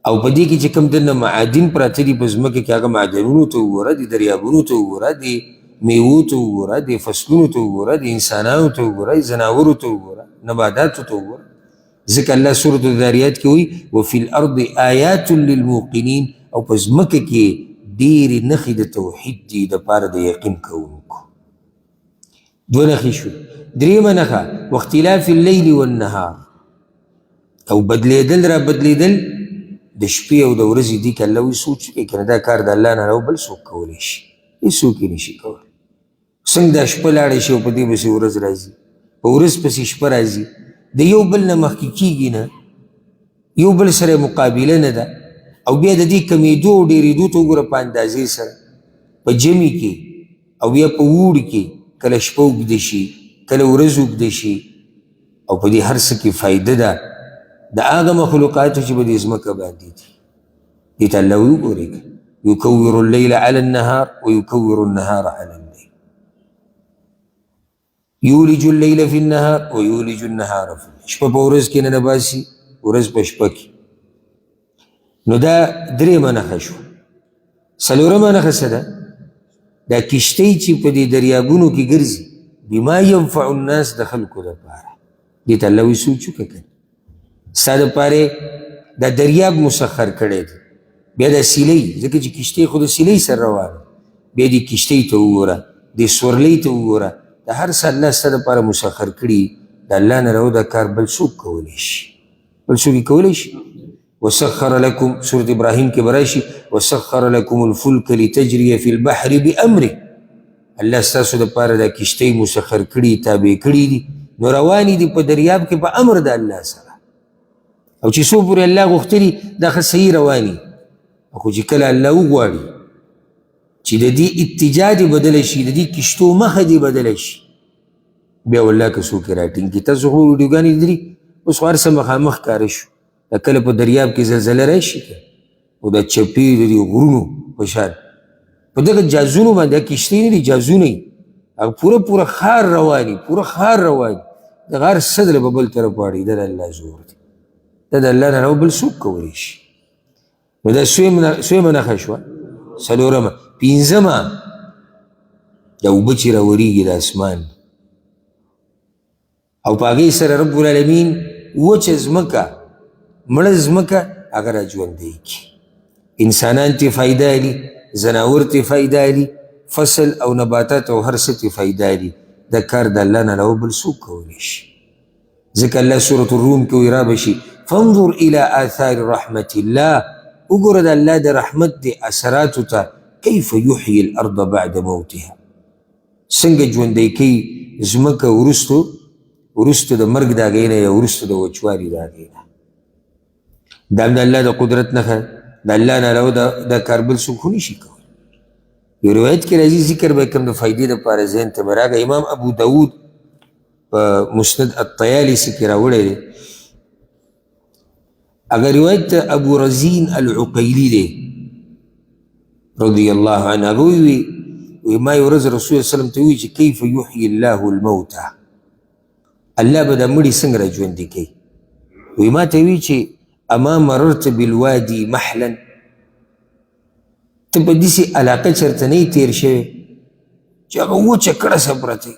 او په دې کې چې کوم دنه معادن پراته دي په ځمکه کې هغه معدنونو ته وګوره دې دریابونو ته وګوره دې میوو ته وګوره دې فصلونو ته وګوره دې انسانانو ته وګوره دې ځناورو ته وګوره نباتاتو ته وګوره ذکر الله سورة الذاریات کې وی وفي الارض آیات للموقنین او په ځمکه کې ډېرې نښې د توحید دي دپاره د یقین کوونکو دوه نښې شو درېیمه نښه واختلاف اللیل والنهار او بدلېدل را بدلېدل د شپې او د ورځې دي که الله وی سوچ وکړي که نه دا کار د الله نه بل څوک کولی شي هېڅوک یې نشي کولی څنګه دا شپه لاړه شي او په دې پسې ورځ راځي په ورځ پسې شپه راځي د یو بل نه مخکې کېږي نه یو بل سره مقابله نه ده او بیا د دې کمیدو او ډېرېدو ته وګوره په اندازې سره په جمي کې او بیا په اوړي کې کله شپه اوږده شي کله ورځ اوږده شي او په دې هر څه کې فایده ده د هغه مخلوقاتو چې په دې ځمکه باندې دي دې ته الله وګورئ يكور الليل على النهار ويكور النهار على الليل، يولج الليل في النهار ويولج النهار في الليل. شپه په ورځ کې نه باسي، ورځ په شپه کې. نو دا درېیمه نښه شوه. څلورمه نښه څه ده؟ دا کشتۍ چې په دې دریابونو کې ګرځي بما ينفع الناس د خلکو دپاره، دې ته الله وایي سوچ وکړه که ستا دپاره دا دریاب مسخر کړی دی. بیا دا سیلۍ، ځکه چې کشتۍ خو د سیلۍ سره روانه، بیا دې کشتۍ ته وګوره، دې سورلۍ ته وګوره، دا هر څه الله ستا دپاره مسخر کړي. د الله نه راو دا کار بل څوک کولی شي، بل څوک یې کولی شي. وسخر لكم، سورة ابراهیم کې به راشي وسخر لكم الفلك لتجري في البحر بأمره. الله ستاسو دپاره دا کشتۍ مسخر کړي، تابع کړي دي، نو روانې دي په دریاب کې په امر د الله سره. او چې څو پورې الله غوښتلي دا ښه صحیح رواني، خو چې کله الله وغواړي چې د دې اتجاه دې بدله شي، د دې کشتو مخه دې بدله شي، بیا والله که څوک یې راټینګ کړي. تاسو خو ویډیوګانې لیدلي، اوس خو هر څه مخامخ ښکاره شو. دا کله په دریاب کې زلزله راشي که او دا چپې د دې غرونو په شان په دغه جازونو باندې، دا کشتۍ نه دي، جازونه یې هغه پوره ښار رواني، پوره ښار رواني، دغه هر څه دله به بل طرف واړوي. دا د الله زور دی، دا د الله نه بل څوک کولی شي. نو دا سویمه نښه شوه. څلورمه. پنځمه، دا اوبه چې راورېږي د اسمان او په هغې سره رب العالمین وچه ځمکه، مړه ځمکه هغه را ژوندی کړي. انسانان ترې فایده اخلي، ځناور ترې فایده اخلي، فصل او نباتات او هر څه ترې فایده اخلي. دا کار د الله نه علاوه بل څوک کولی شي. ځکه الله سورة الروم کې وایي رابه شي فانظر الى آثار رحمة الله، وګوره د الله د رحمت د اثراتو ته، کیف یحیی الارض بعد موتها، څنګه ژوندی کوي ځمکه وروسته د مرګ د هغې نه یا وروسته د وچوالي د هغې نه. دا هم د الله د قدرت نښه، د الله نه علاوه دا کار بل څوک خو نشي کولی. یو روایت کې راځي، ذکر به کوم د فایدې دپاره ذهن ته به راغی. امام ابو داود په مسند الطیالسي کې راوړی دی. هغه روایت د ابو رزین العقیلي دی رضی الله عنه. هغه وی ما یو ورځ رسول الله وسلم ته وی چې کیف یحیی الله الموتى، الله به دا مړي څنګه را ژوندي کوي. وی ما ته وی چې اما مررت بالوادي محلا، ته په داسې علاقه چېرته نه یې تېر شوی چې هغه وچه کړسه پرته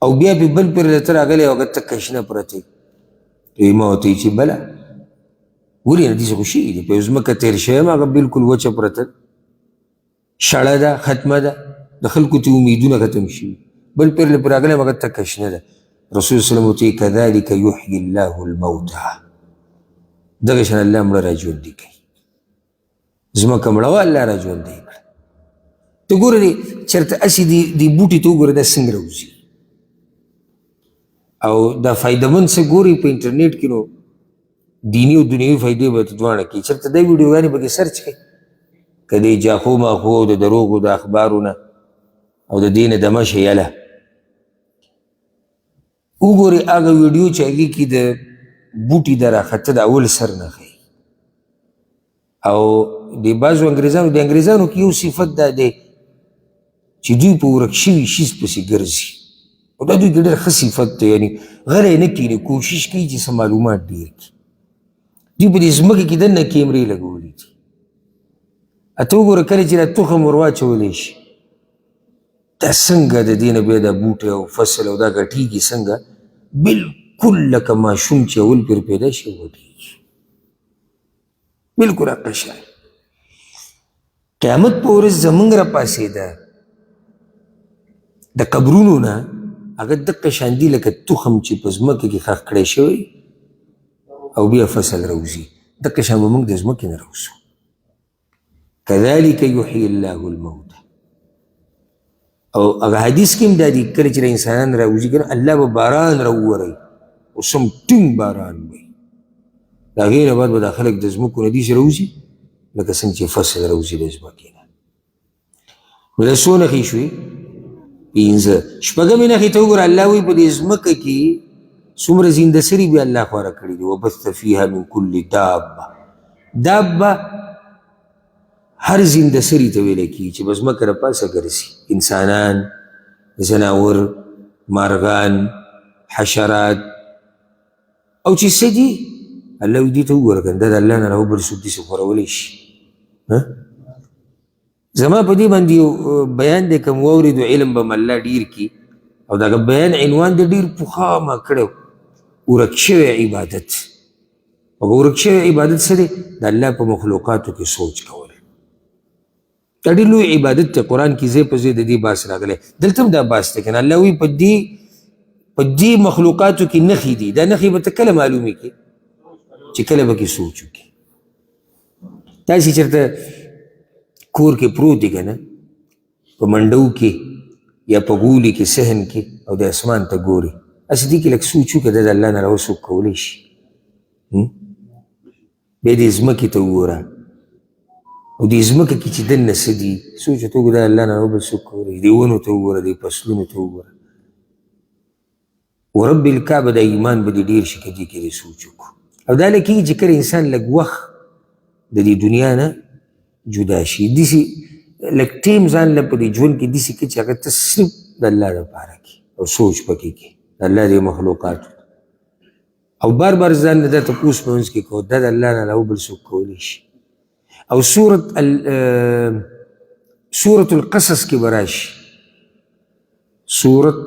او بیا پې بل پرې ته راغلی او هغه تکه شنه پرته. وی ما ورته چې بله، ولې نه داسې خو شوي دي، په یو ځمکه تېر شوی یم هغه بلکل وچه پرته، شړه ده، ختمه ده، د خلکو ته امیدونه ختم شوي، بل پرې پرې راغلی یم هغه تکه شنه ده. رسول صلی الله علیه وسلم کذلک یحیی الله الموتى، دغه شان الله مړه را ژوندي کوي. ځمکه مړه وه الله را ژوندی کړه. ته ګوره چېرته هسې دې بوټي ته وګوره دا څنګه راوځي، او دا فایدهمند څه ګوري په انټرنیټ کې، نو دیني او دنیوي فایدې به ته دواړه کوي. چېرته دا ویډیوګانې پکې سرچ کوي، که د جاخو ماخو او د دروغو د اخبارو نه او د دې نه دمه شي یله وګورې هغه ویډیو چې هغې کې د بوټي د راخته د اول سر نه ښایي. او د بعضو انګریزانو کې یو صفت دا دی چې دوی په ورک شوي شیز پسې ګرځي، او دا دوی کې ډېر ښه صفت دی، یعنې غلی نه کښېني، کوشش کوي چې څه معلومات ډېر کړي. دوی په دې ځمکه کې دننه کیمرې لګولي دي. ته وګوره کله چې دا تخم ور واچولی شي، دا څنګه د دې نه بیا دا بوټی او فصل او دا غټېږي، څنګه بلکل لکه ماشوم چې اول پرې پیدا شي غټېږي، بلکل هغه شان. قیامت په ورځ زمونږ راپاڅېده د قبرونو نه، هغه دقه شان دي لکه تخم چې په ځمکه کې ښخ کړی شوی او بیا فصل راوځي، دقه شان به موږ د ځمکې نه راوځو. کذلک یحیی الله الموتى. او هغه حدیث کې هم دا دي کله چې انسانان راوځي کنه الله به باران راووروي او سم ټینګ باران وي، د هغې نه بعد به دا خلک د ځمکو نه داسې راوځي لکه څنګه چې فصل راوځي د ځمکې نه. نو دا څو نښې شوې؟ پنځه. شپږمې نښې ته وګوره، الله وایي په دې ځمکه کې څومره زنده سري بیا الله خواره کړي دي. وبث فیها من کل دابه. دابه هر زنده سری ته ویل کیږي چې بس مکه د پاسه ګرځي، انسانان، زناور، مارغان، حشرات. او چې څه دي الله وایي دې ته وګوره کنه دا د الله نه راوبل څوک داسې خورولی شي. زما په دې باندې یو بیان دی، که مو واورېدو علم به م الله ډېر کړي. او دغه بیان عنوان د ډېر پخوا ما کړی و، ورک شوی عبادت. او ورک شوی عبادت څه دی؟ د الله په مخلوقاتو کې سوچ کول. دا ډېر لوی عبادت دی. قرآن کې ځای په ځای د دې بحث راغلی، دلته هم دا بحث دی که نه. الله وایي په دې مخلوقاتو کې نښې دي. دا نښې به ته کله معلومې کړې؟ چې کله به کې سوچ وکړې. داسې چېرته کور کې پروت دی که نه، په منډو کې یا په ګولي کې صحن کې، او د اسمان ته ګوري، هسې دې کې لږ سوچ وکړه دا د الله نه راوڅوک کولی شي. بیا دې ځمکې ته وګوره، او دې ځمکه کې چې دننه څه دي سوچ ورته وکړه دا الله نه بل څوک کولی. دې ونو ته وګوره، دې فصلونو ته وګوره. ورب الکعبه دا ایمان به دې ډېر شي که دې کې دې سوچ وکړو. او دا لکېږي چې کله انسان لږ وخت د دې دنیا نه جدا شي، داسې لږ ټیم ځان له په دې ژوند کې داسې کړي چې هغه ته صرف د الله دپاره کړي او سوچ پکې کړي د الله دې مخلوقاتو. او بار بار ځان نه دا تپوس په منځ کې کوو دا د الله نه علاوه بل څوک کولی شي. او سورة القصص کې به راشي، سورة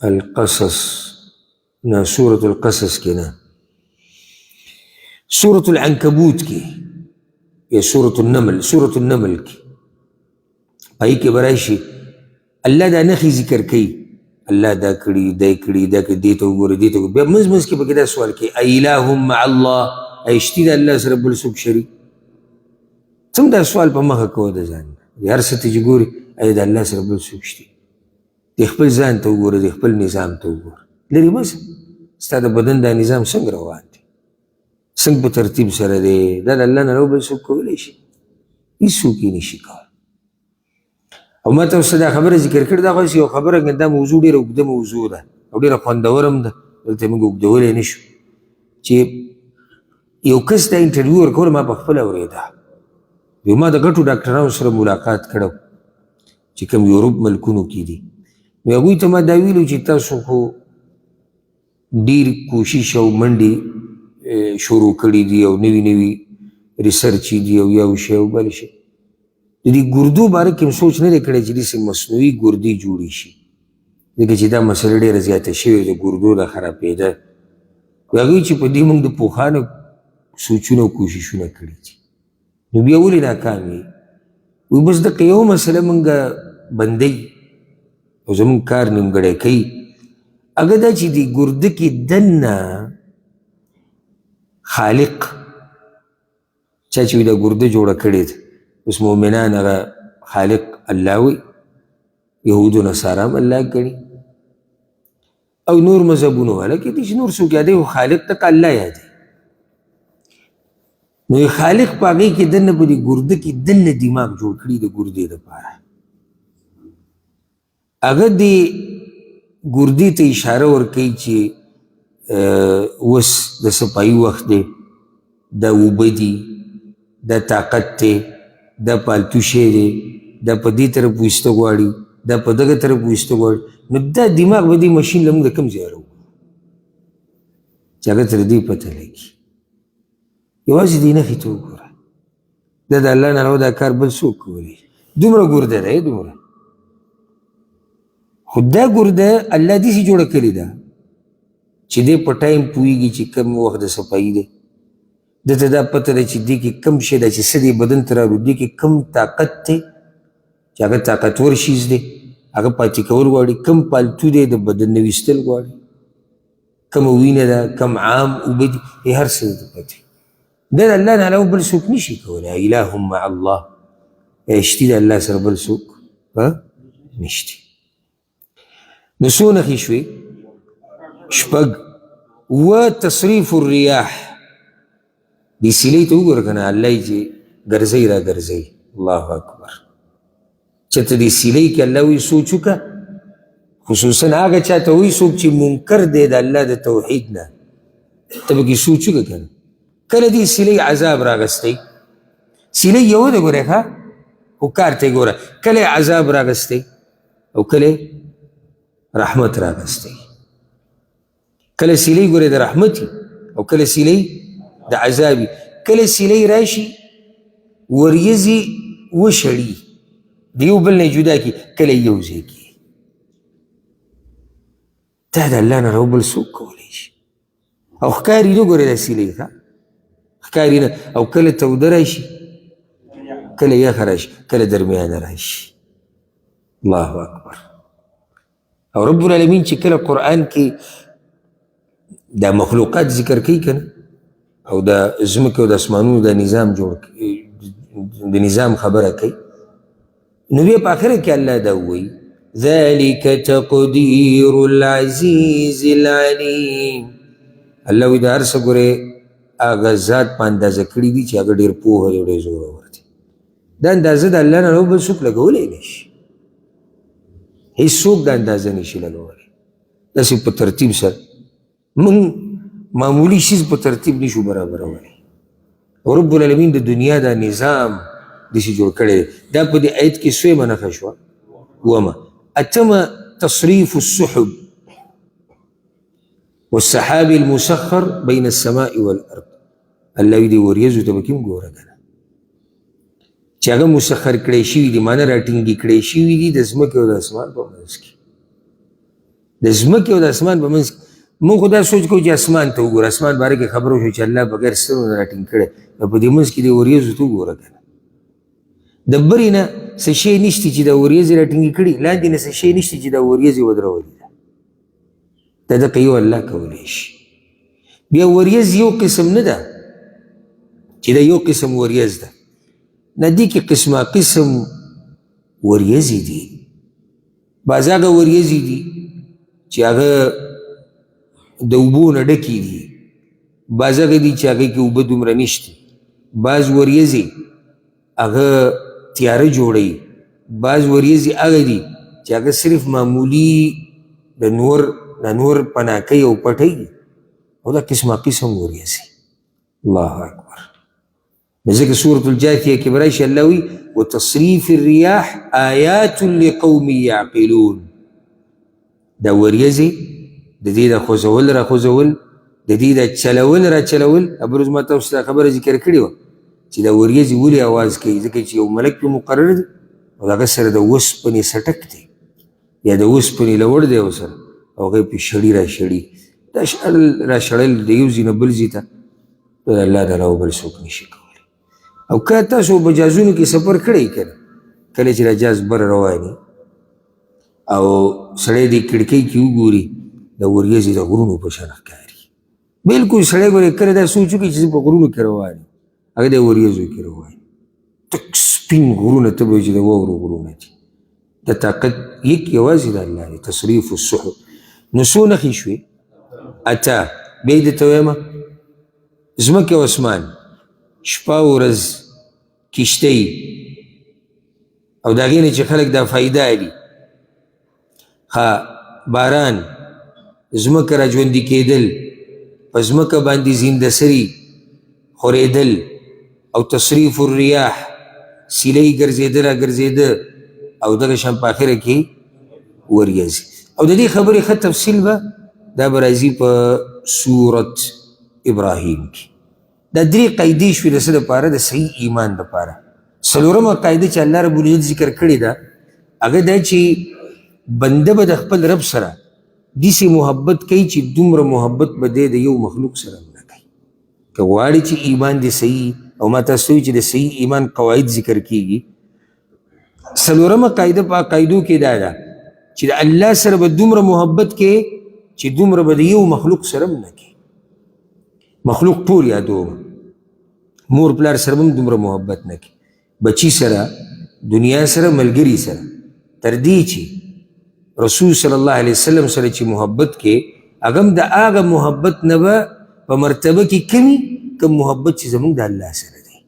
القصص نه، سورة القصص کې نه، سورة العنکبوت کې یا سورة النمل کې پای کې به راشي الله دا نښې ذکر کوي. الله دا کړي، دا کړي، دا کړي، دې ته وګوره، دې ته وګوره. بیا منځ منځ کې پکې دا سوال کوي أإله مع الله، ای شته د الله سره بل څوک شریک؟ څنګه دا سوال په مخه کوه د ځان نه؟ هر څه ته چې ګورې ای د الله سره بل څوک شته؟ د خپل ځان ته وګوره، د خپل نظام ته وګوره. لرې بس ستا د بدن دا نظام څنګه روان دی، څنګه په ترتیب سره دی؟ دا د الله نه بل څوک کولی شي؟ هېڅوک یې نشي کولی. او ما ته اوس دا خبره ذکر کړې، دا خو یو خبره که دا موضوع ډېره اوږده موضوع ده او ډېره خوندوره هم ده، دلته موږ اوږدولی نه شو. چې یو کس دا انټرویو ورکوله ما په خپله اورېده. یو ما د ګټو ډاکټرانو سره ملاقات کړی چې کوم یورپ ملکونو کې دي. نو هغوی ته ما دا ویلو چې تاسو خو ډېر کوشش او منډې شروع کړي دي او نوي نوي ریسرچ دي او یو شی او بل شی. د دې ګردو باره کې هم سوچ نه دی کړی چې داسې مصنوعي ګردې جوړې شي، ځکه چې دا مسله ډېره زیاته شوې د ګردو د خرابېده. هغوی چې په دې موږ د پوهانو سوچونه او کوششونه کړي دي، نو بیا ولې ناکام یې؟ وایي بس دقه یو مسله موږ بندوي او زموږ کار نیمګړی کوي. هغه دا چې دې ګرده کې دننه خالق چا چې وي دا ګرده جوړه کړې ده، اوس مؤمنان هغه خالق الله وي، یهودو نصارا هم الله ګڼي، او نور مذهبونه والا کې دي چې نور څوک یادوي، خو خالق ته الله یادوي. نو خالق په هغې کې دننه په دې ګرده کې دننه دماغ جوړ کړي د ګردې دپاره. هغه دې ګردې ته اشاره ورکوي چې اوس د صفایي وخت دی، دا اوبه دي، دا طاقت دی، دا پالتو شی دی، دا په دې طرف ویسته غواړي، دا په دغه طرف ویسته غواړي. نو دا دماغ به دې مشین له موږ د کوم ځای راوړو چې هغه تر دې پته لګي؟ یوازې دې نښې ته وګوره، دا د الله نه علاوه دا کار بل څوک کولی شي. دومره ګرده دی، دومره. خو دا ګرده الله داسې جوړه کړې ده چې دی په ټایم پوهېږي چې کوم وخت د صفایي دی، دته دا پته ده چې دې کې کوم شی ده چې څه دی بدن ته راوړو، دې کې کوم طاقت دی چې هغه طاقتور شیز دی، هغه پاتې کول غواړي، کم پالتو دی د بدن نه ویستل غواړي، کومه وینه ده، کم عام اوبه دي، هر څه ده پته. دا د الله نه علاوه بل څوک نشي کولی. اله مع الله، شتي د الله سره بل څوک نشته. نو څو نښې شوې؟ شپږ. وتصریف الریاح، دې سیلۍ ته وګوره که نه، الله یې چې ګرځوي را ګرځوي. الله اکبر. چېرته دې سیلۍ کې الله وایي سوچ وکړه، خصوصا هغه چا ته وایي څوک چې منکر دی د الله د توحید نه، ته به کې سوچ وکړه که نه. کله دې سیلۍ عذاب راغستی سیله یو ده ګوره ښه خو کار ته یې ګوره کله عذاب راغستی او کله رحمت راغستی کله سیلې ګوره د رحمتي او کله سیلې د عذابي کله سیلې راشي وریځې وشړي د یو بل نه جدا کړي کله یو ځای کړي دا د الله نه یو بل څوک کولی شي او ښکاري نه ګورې دا سیلې ښه ښکاري نه او کله توده راشي کله یخه راشي کله درمیانه راشي الله اکبر او رب العالمین چې کله قرآن کې دا مخلوقات ذکر کوي که نه او د ځمکې او د اسمانونو د نظام جوړ د نظام خبره کوي نو بیا په آخره کې الله دا ووایي ذلك تقدیر العزیز العلیم الله وایي د هر څه ګورې هغه ذات په اندازه کړي دي چې هغه ډېر پوهه دی او ډېر زورور دی دا اندازه د الله نه نو بل څوک لګولی نه شي هېڅوک دا اندازه نه شي لګولی داسې په ترتیب سره من معمولی شیز په ترتیب نشو برابرولی او رب العالمین د دنیا دا نظام داسې جوړ کړی دی دا په دې آیت کې سویمه نښه شوه ومه اتمه تصریف السحب والسحاب المسخر بين السماء والارض الله وی دې وریځو ته به کوم ګوره کنه چې هغه مسخر کړی شوي دي معنی راټینګي کړی شوي دي د ځمکې او د اسمان په منځ کې د ځمکې او د اسمان په منځ کې مونږ خو دا سوچ کوو چې اسمان ته وګوره اسمان باره کې خبره وشو چې الله بغیر سترګو نه راټینګ کړی نو په دې منځ کې د وریځو ته وګوره کنه د برې نه څه شی نشته چې د وریځې راټینګې کړي لاندې نه څه شی نشته چې د وریځې ودرولې ده دا دقه یو الله کولی شي بیا وریځ یو قسم نه ده چې دا یو قسم وریځ ده نه دې کې قسمه قسم وریځې دي بعض هغه وریځې دي چې هغه د اوبو نه ډکې دي بعض هغه دي چې هغې کې اوبه دومره نشته بعض وریځې هغه تیاره جوړوي بعض وریځې هغه دي چې هغه صرف معمولي د نور پناه کوي او پټوي او دا قسمه قسم وریځې الله اکبر ځکه سورة الجاثیه کې به راشي الله وایي وتصریف الریاح آیات لقوم یعقلون دا وریځې د دې د خوځول را خوځول د دې د چلول را چلول ابروز ما تاسو ته خبره ذکر کړې وه چې دا وریځې ولې اواز کوي ځکه چې یو ملک پرې مقرر دی او د هغه سره د اوسپنې سټک دی یا د اوسپنې لوړ دی ورسره او هغه پرې شړي را شړي دا را شړل د یو ځای نه بل ځای ته د الله د علاوه بل څوک نشي کولی او که تاسو په جازونو کې سفر کړی که نه کله چې دا جاز بر رواني او سړی د کړکۍ کې وګوري د وریځې د غرونو په شان ښکاري بلکل سړی ګورې کله دا سوچ وکړي چې زه په غرونو کې روان یم هغه د وریځو کې روان تک سپین غرونه ته به وایي چې د واورو غرونه دي د طاقت یک یوازې د الله دی تصریف السحب نو څو نښې شوې اته بیا یې درته ویمه ځمکې او اسمان شپه ورځ کشتۍ او د هغې نه چې خلک دا فایده اخلي باران ځمکه را ژوندي کېدل په ځمکه باندې زنده سري خورېدل او تصریف الریاح سیلۍ ګرځېده را ګرځېده او دغه شان په آخره کې وریځې او د دې خبرې ښه تفصیل به دا به راځي په سورت ابراهیم کې دا درې قاعدې شوې د څه دپاره د صحیح ایمان دپاره څلورمه قاعده چې الله رب العزت ذکر کړې ده هغه دا چې بنده به د خپل رب سره داسې محبت کوي چې دومره محبت به دی د یو مخلوق سره نه کوي که غواړي چې ایمان دې صحیح او ما تاسو چې د صحیح ایمان قواعد ذکر کیږي څلورمه قاعده په قاعدو کې دا ده چې د الله سره به دومره محبت کې چې دومره به د یو مخلوق سره نه کوي مخلوق ټول یادوم مور پلار سره هم دومره محبت نه کوي بچی سره دنیا سره ملګري سره تر دې چې رسول صلی الله علیه وسلم سره چې محبت کې هغه هم د هغه محبت نه به په مرتبه کې کمی کم محبت چې زمونږ د الله سره دی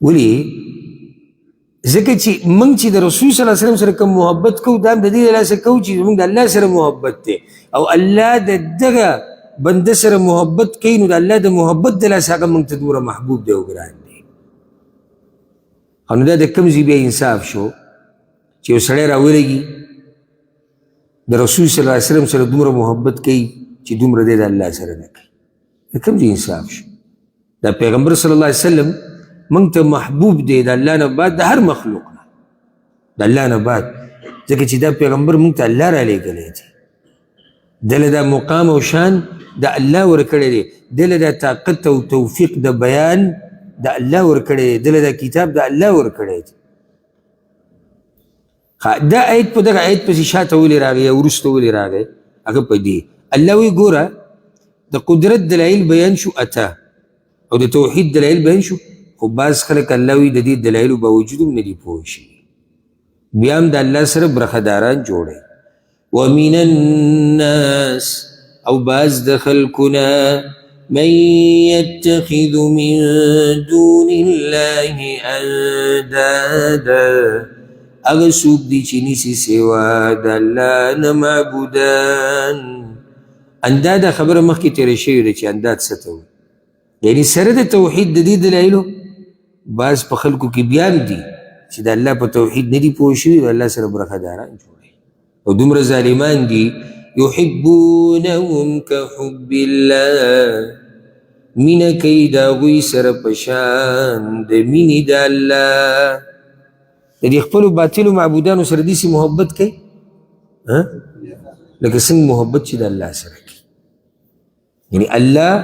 ولې ځکه چې موږ چې د رسول صلی الله علیه وسلم سره کوم محبت کوو دا هم د دې د لاسه کوو چې زمونږ د الله سره محبت دی او الله د دغه بنده سره محبت کوي نو د الله د محبت د لاسه هغه موږ ته دومره محبوب دی او ګران دی او نو دا د کوم ځای بیا انصاف شو چې یو سړی راولګي د رسول صلی الله علیه وسلم سره دومره محبت کوي چې دومره دی د الله سره نه کوي د کوم ځای انصاف شو دا پیغمبر صلی الله علیه وسلم موږ ته محبوب دی د الله نه بعد د هر مخلوق نه د الله نه بعد ځکه چې دا پیغمبر موږ ته الله رالیږلی دی دله دا مقام او شان د الله ورکړی دی دله دا طاقت او توفیق د بیان د الله ورکړی دی دله دا کتاب د الله ورکړی دی دا آیت په دغه آیت پسې شاته ولې راغی یا وروسته ولې راغی هغه په دې الله وی ګوره د قدرت دلایل بیان شو اته او د توحید دلایل بیان شو خو بعض خلک الله وی د دې دلایلو باوجود هم نه دي پوه شوي بیا هم د الله سره برخداران جوړی ومن الناس او بعض د خلکونه من يتخذ من دون الله اندادا اگر سوک دی چی نیسی سوا دا اللہ نمعبودان انداد خبر مخی تیرے شوی دی چی انداد ستو یعنی سرد توحید دی دلائلو بعض پا خلقو کی بیان دی چی دا اللہ پا توحید ندی پوشوی دا اللہ سر برخداران جوڑی و دمر ظالمان دی یحبونهم کحب اللہ من کئی داغوی سر پشان دا من دا اللہ د دې خپلو باطلو معبودانو سره داسې محبت کوي لکه څنګه محبت چې د الله سره کوي یعنی الله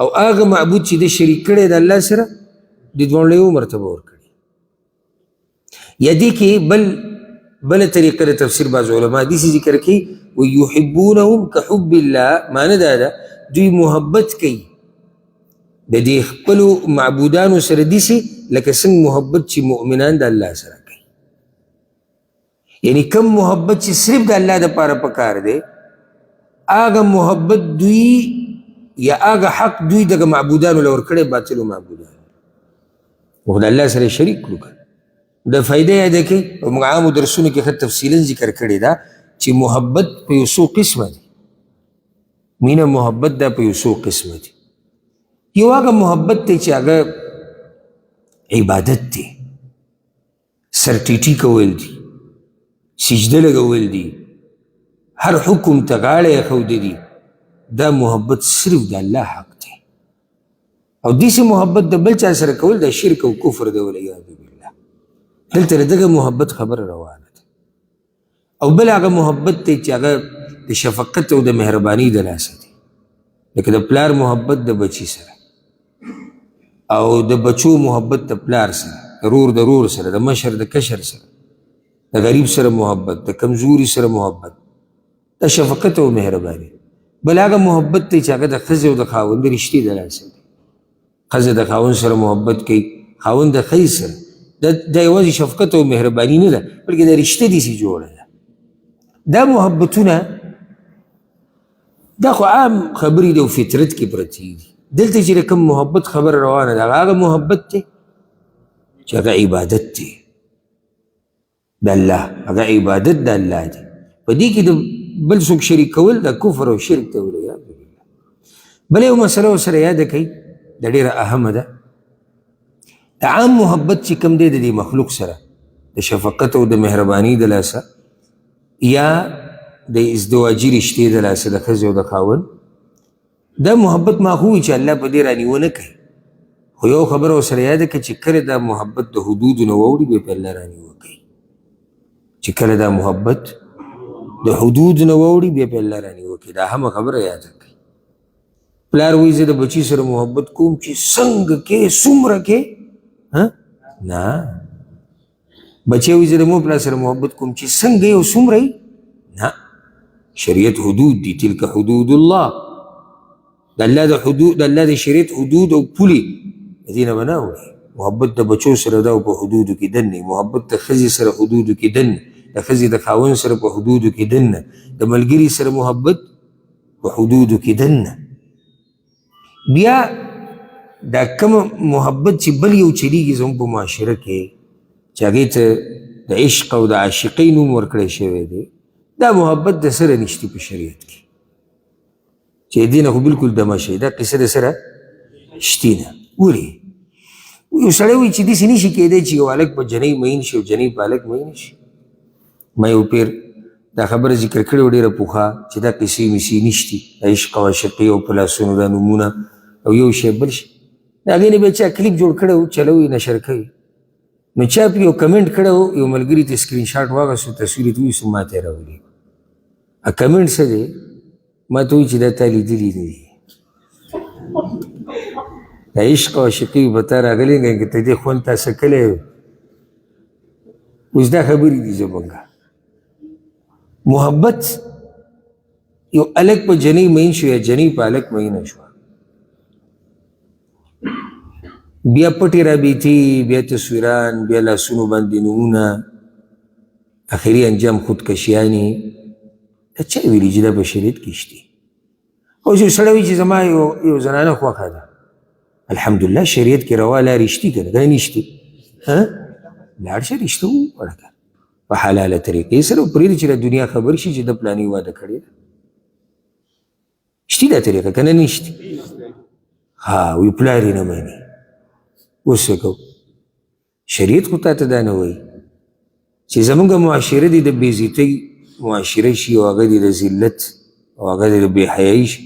او هغه معبود چې د شریک کړی د الله سره د دواړو یو مرتبه ورکړي یا دې کې بله طریقه د تفسیر بعض علما داسې ذکر کوي ویحبونهم کحب الله معنی دا ده دوی محبت کوي د دې خپلو معبودانو سره داسې لکه څنګه محبت چې مؤمنان د الله سره کوي یعنی کم محبت چې صرف د الله دپاره پکار دی هغه محبت دوی یا هغه حق دوی دغه معبودانو له ورکړی باطلو معبودانو خو د الله سره شریک کړو که د فایده یاده کوي په موږ عامو درسونو کې ښه تفصیلا ذکر کړې ده چې محبت په یو څو قسمه دی مینه محبت دا په یو څو قسمه دی یو هغه محبت دی چې هغه عبادت دی سرټیټي کول دي سجده لګول دي هر حکم ته غاړه ایښودی دي دا محبت صرف د الله حق دی او داسې محبت د بل چا سره کول د شرک او کفر دی والعیاذ بالله دلته د دغه محبت خبره روانه ده او بل هغه محبت دی چې هغه د شفقت او د مهرباني د لاسه دی لکه د پلار محبت د بچي سره او د بچو محبت د پلار سره د رور د رور سره د مشر د کشر سره د غریب سره محبت د کمزوري سره محبت د شفقت او مهرباني بل هغه محبت دی چې هغه د ښځې او د خاوند د رشتې د لاسه دی ښځه د خاوند سره محبت کوي خاوند د ښځې سره دا یوازې شفقت او مهرباني نه ده بلکې د رشته داسې جوړه ده دا محبتونه دا خو عام خبرې دی او فطرت کې پرتې دي دلته چې کوم محبت خبر روانه ده هغه محبت دی چې هغه عبادت دی د الله هغه عبادت د الله دی په دې کې د بل څوک شریک کول د کفر او شرک ته والعیاذ بالله بل یو مسله ورسره یاده کوي د ډېره اهمه ده د عام محبت چې کوم دی د دې مخلوق سره د شفقت او د مهرباني د لاسه یا د ازدواجي رشتې د لاسه د ښځې او د خاوند دا محبت ما خو چې الله په دې رانیونه کوي خو یو خبره ورسره یاده کړه چې کله دا محبت د حدودو نه واوړي بیا په الله رانیوه کوي چې کله دا محبت د حدود نه واوړي بیا په الله رانیوه کوي دا همه خبره یاده کړئ پلار وایي زه د بچي سره محبت کوم چې څنګه کې څومره کې نه بچی وایي زه د مور پلار سره محبت کوم چې څنګه یې او څومره یې نه شریعت حدود دي تلک حدود الله د الله د حدود د الله د شریعت حدود او پولې دې نه به نه وړي محبت د بچو سره دا په حدودو کې دننه محبت د ښځې سره حدودو کې دننه د ښځې د خاوند سره په حدودو کې دننه د ملګري سره محبت په حدودو کې دننه بیا دا کوم محبت چې بل یو چلیږي زموږ په معاشره کې چې هغې ته د عشق او د عاشقۍ نوم ورکړی شوی دی دا محبت د سره نشتی په شریعت کې چې دې نه خو بلکل دمه شي دا قصه د سره شتي نه ولې یو سړی وایي چې داسې نشي کېدی چې یو هلک په جنۍ مین شي او جنۍ په هلک مین شي. ما یو پیر دا خبره ذکر کړې وه ډېره پوخا چې دا قصې مسې نشتي عشق او عاشقي او په لاسونو دا نومونه او یو شی بل شي. د هغې نه بیا چا کلیپ جوړ کړی و چلوي نشر کوي. نو چا پې یو کمنټ کړی و یو ملګري ته سکرین شاټ واخیستو تصویر یې ته ویستو ما ته یې راولي. کمنټ څه دی؟ ما ته وایي چې دا تا لیدلي نه دي. دا عشق او عاشقي په تا راغلی که ته دې خوند تا څه کلی اوس دا خبرې دي زمونږ. محبت یو هلک په جنۍ مین شو یا جنۍ په هلک مینه شوه بیا پټې رابطې بیا تصویران بیا لاسونو باندې نومونه اخري انجام خودکشیانې دا چا ویلي چې دا په شریعت کې شته. اوس یو سړی وایي چې زما یو زنانه خوښه ده الحمدلله شریعت کې روا لارې شتي که نه که نشتي لاړ شه رشته وکړه که په حلاله طریقې سره پرېږدي چې د دنیا خبر شي چې د پلانې واده کړې ده. شتي دا طریقه که نه نشتي؟ ها وی پلار یې نه مني. اوس څه کوو؟ شریعت خو تا ته دا نه وایي چې زمونږ معاشره دې د بېعزتۍ معاشره شي او هغه دې د ذلت او هغه دې د بېحیایي شي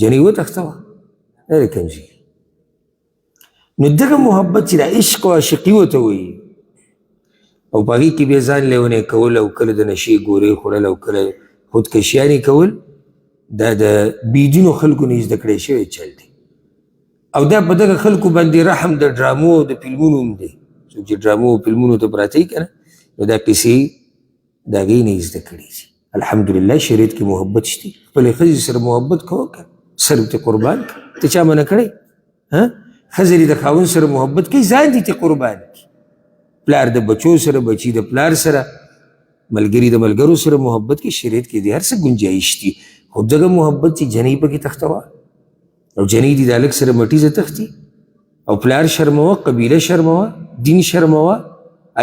جنۍ وتښتوه دا د کوم ځای. نو دغه محبت چې د عشق او عاشقي ورته وایي او په هغې کې بیا ځان لیونی کول او کله د نشې ګورې خوړل او کله خودکشیانې کول دا د بېدینو خلکو نه زده کړی شوی چل دی. او دا په دغه خلکو باندې رحم د ډرامو او د فلمونو هم دی. څوک چې ډرامو او فلمونو ته پراته وي که نه نو دا کیسې د هغې نه زده کړي دي. الحمدلله شریعت کې محبت شته. خپلې ښځې سره محبت کوه که سر ته قربان که ته چا منع کړی ښځه دې د خاوند سره محبت کوي ځان دې ته قربان کړي. پلار د بچو سره بچي د پلار سره ملګري د ملګرو سره محبت کې شریعت کې دې هر څه ګنجایش دي. خو دغه محبت چې جنۍ پکې تښتوه او جنۍ دې د هلک سره مټیزه تښتي او پلار شرموه قبیله شرموه دین شرموه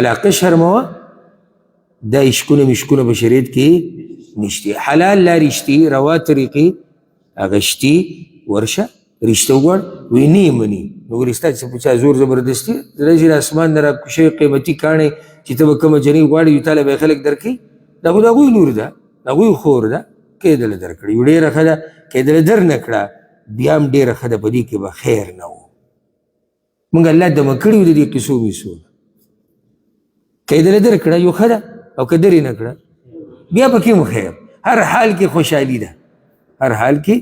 علاقه شرموه دا عشقونه مشقونه په شریعت کې نشته. حلال لارې شتي روا طریقې هغه شتي ورشه رشته وغواړ وایي نه یې مني نو ورې ستا چې په چا زور زبردستي راشي د اسمان نه راکوشوي قیمتي کاڼې چې ته به کومه جنۍ غواړې وي تاله به یې خلک درکوي دا خو د هغوی لور ده د هغوی خور ده که یې دله درکړې یو ډېره ښه ده که یې دله در نه کړه بیا هم ډېره ښه ده په دې کې به خیر نه و. مونږ الله دمه کړي وو د دې قصو میسو که یې دله در کړه یو ښه ده او که در یې نه کړه بیا پکې هم خیر. هر حال کې خوشحالي ده هر حال کې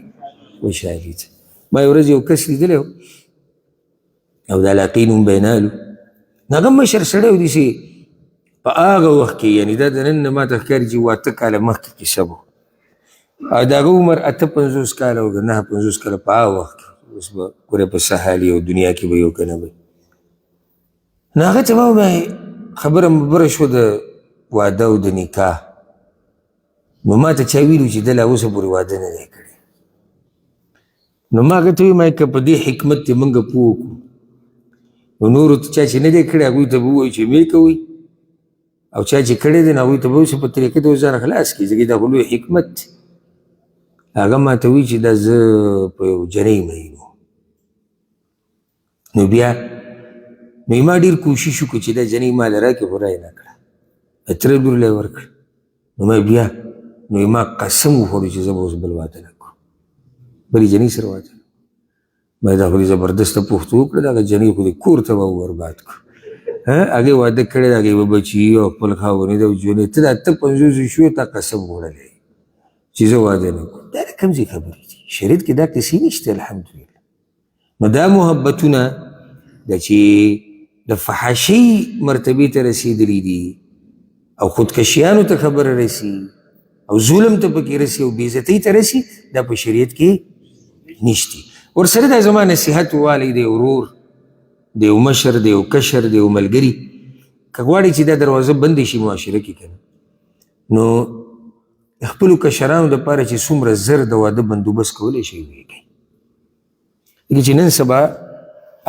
خوشحالي ده. ما یو ورځ یو کس لیدلی و او د علاقې نوم به یې نالو هغه مشر سړی و داسې په هغه وخت کې یعنې دا د نن نه ما ته ښکاري چې 8 کاله مخکې کیسه به او د هغه عمر 58 کاله او 59 کاله په هغه وخت کې اوس به ګوره په څه حال او دنیا کې به یو که نه به نو هغه ته ما ووایي خبره مبره شوه د واده او د نکاح نو ما ته چا ویلو چې ده لا اوسه پورې واده نه دی کړی. نو ما هغه ته ووایي ما که په دې حکمت دې موږ پوه کړو نو نورو ته چا چې نه دی کړی هغوی ته به ووایو چې مې کوئ او چا چې کړی دی نو هغوی ته به وایو چې په طریقې د ځان خلاص کړي ځکه دا خو لوی حکمت دی. هغه ما ته وایي چې دا زه په یو جنۍ مین وم نو بیا نو ما ډېر کوشش وکړو چې دا جنۍ ما له راکړې خو رایې نه کړه تره لور له یې ورکړه نو ما بیا نو ما قسم وخوړو چې زه به اوس بل واده نه کوم بلې جنۍ سره واده نه ما دا خو دې زبردسته پوښتنه وکړه دغه جنۍ خو دې کور ته به برباد کړو هغې واده کړی د هغې به بچي او خپل خاوندې ده او ژوندې ته دا 58 شوې تا قسم وړلی چې زه واده نه کوم دا د کوم ځای خبرې دي. شریعت کې دا کیسې نشته الحمدلله. نو دا محبتونه ده چې د فحاشۍ مرتبې ته رسېدلي دي او خودکشیانو ته خبره رسي او ظلم ته پکې رسي او بېعزتۍ ته رسي دا په شریعت کې نشتي. ورسره دا زما نصیحت والی دی ورور دی یو مشر دی یو کشر دی یو ملګري که غواړي چې دا دروازه بندې شي معاشره کې که نه نو خپلو کشرانو دپاره چې څومره زر د واده بندوبست کولی شي ویې کوي ځکه چې نن سبا